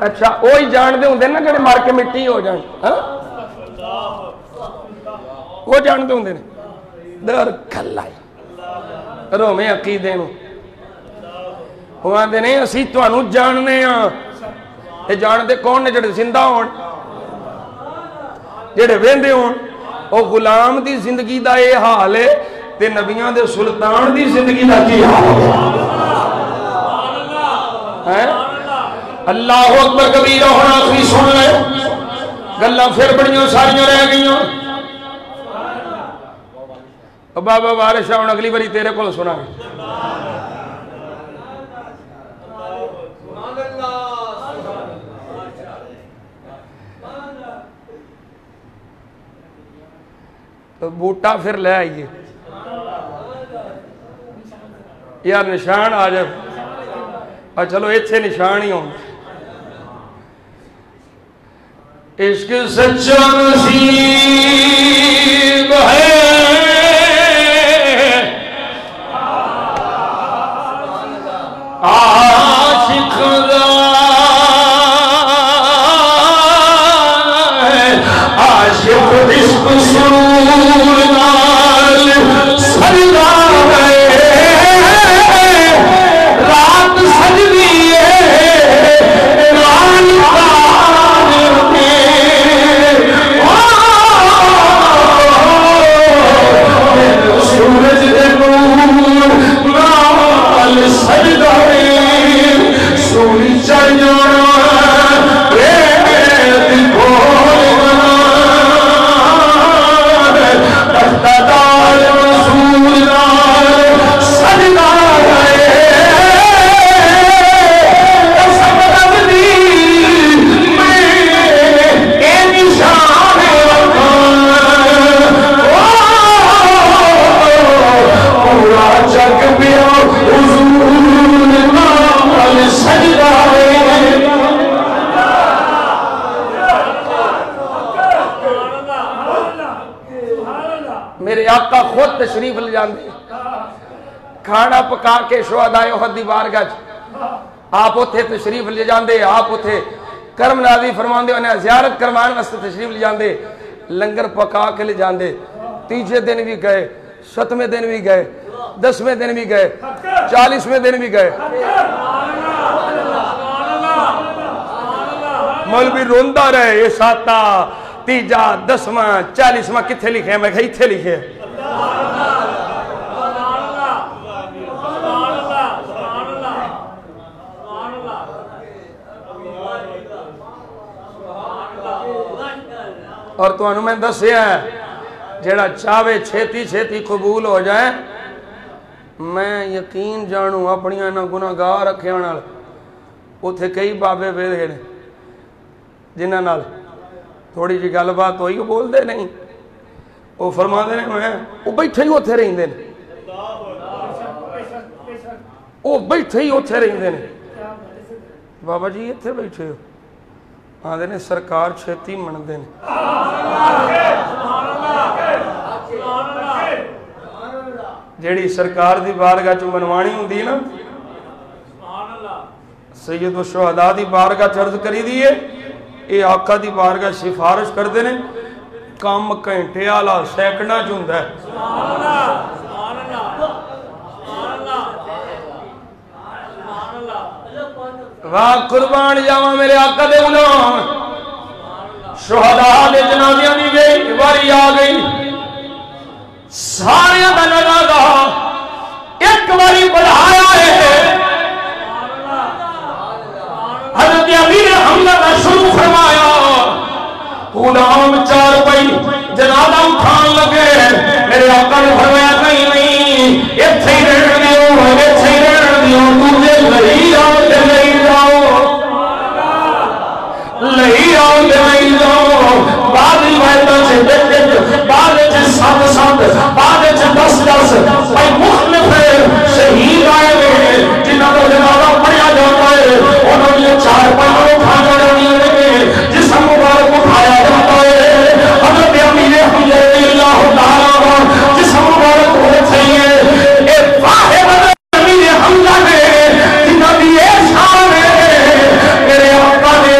اچھا وہی جانتے ہوں نا جڑے مر کے مٹی ہو جان وہ جانتے ہوں در کھلائی رومے عقیدے نو وہ آتے نہیں اسی تانوں جاننے ہاں یہ جانتے کون نے جڑے زندہ ہون جڑے ویندے ہون وہ غلام دی زندگی دا یہ حال ہے تے نبیان دے سلطان دی زندگی دا کی حال ہے اللہ اکبر کبیرہ ہونا آخری سن لے گلہ پھر بڑیوں ساریوں رہ گئیوں بابا بارشاہ ہوں اگلی باری تیرے کو سنا گے تو بوٹا پھر لے آئیے یار نشان آ جائے اور چلو ایتھے نشان ہی ہوں عشق سچا نصیب ہے عاشق عاشق عشق سرور نال سجدہ ہے رات سجدی ہے ران سورج دے نور نال سجدہ ہے سوری چڑھ جانا میرے آقا خود تشریف لے جاندے کھانا پکا کے شہداء احد دی بارگاہ آپ اتھے تشریف لے جاندے آپ اتھے کرم نازی فرماندے انہیں زیارت کرمان واسطے تشریف لے جاندے لنگر پکا کے لے جاندے تیجے دن بھی گئے 7ویں دن بھی گئے 10ویں دن بھی گئے 40ویں دن بھی گئے مولوی روندہ رہے یہ ساتا تیجا 10واں 40واں کتھے لکھے ہیں میں کہا اتھے لکھے اور تو انہوں میں دسے ہیں جیڑا چاہوے چھیتی چھیتی قبول ہو جائے میں یقین جانوں اپنی انہاں گناہ گاہ رکھے ہونا اتھے کئی بابے بیدے ہیں جنہاں نال تھوڑی جی گل بات ہوئی وہ بول دے نہیں وہ فرما دے نہیں وہ بیٹھے ہی اتھے رہیں دے وہ بیٹھے ہی اتھے رہیں دے بابا جی اتھے بیٹھے ہو آدھے نے سرکار چھتی من دے جیڑی سرکار دی بارگاہ چو منوانی ہوں دی نا سید و شہداء دی بارگاہ چرد کری دیئے اے آقا دی بارگاہ سفارش کر دینے کام گھنٹے آلہ سیکنڈا چوندہ ہے واہ قربان جاواں میرے آقا دے غلام شہداء دے جنازیاں دی گئی باری آ گئی سارے دا جنازہ ایک باری بڑھایا ہے حضرت امیر حمزہ نے شروع فرمایا غلام 4 پئی جنازہ اٹھان لگے میرے آقا نے فرمایا نہیں ایتھے ہی رہن دیو تجھے لئی آؤ بعد روایتوں سے بعد 7 بعد 10 مختلف شہید آئے ہوئے جنہوں نے جنازہ پڑھیا جاتا ہے انہوں نے 4 پہلوں اٹھانا جاتی ہے جسم مبارک اٹھایا جاتا ہے حضرت امیر حمزہ اللہ تعالیٰ جسم مبارک ہونے چاہیے اے واحد حضرت امیر حمزہ نے جنہوں نے یہ شان ہے میرے آقا نے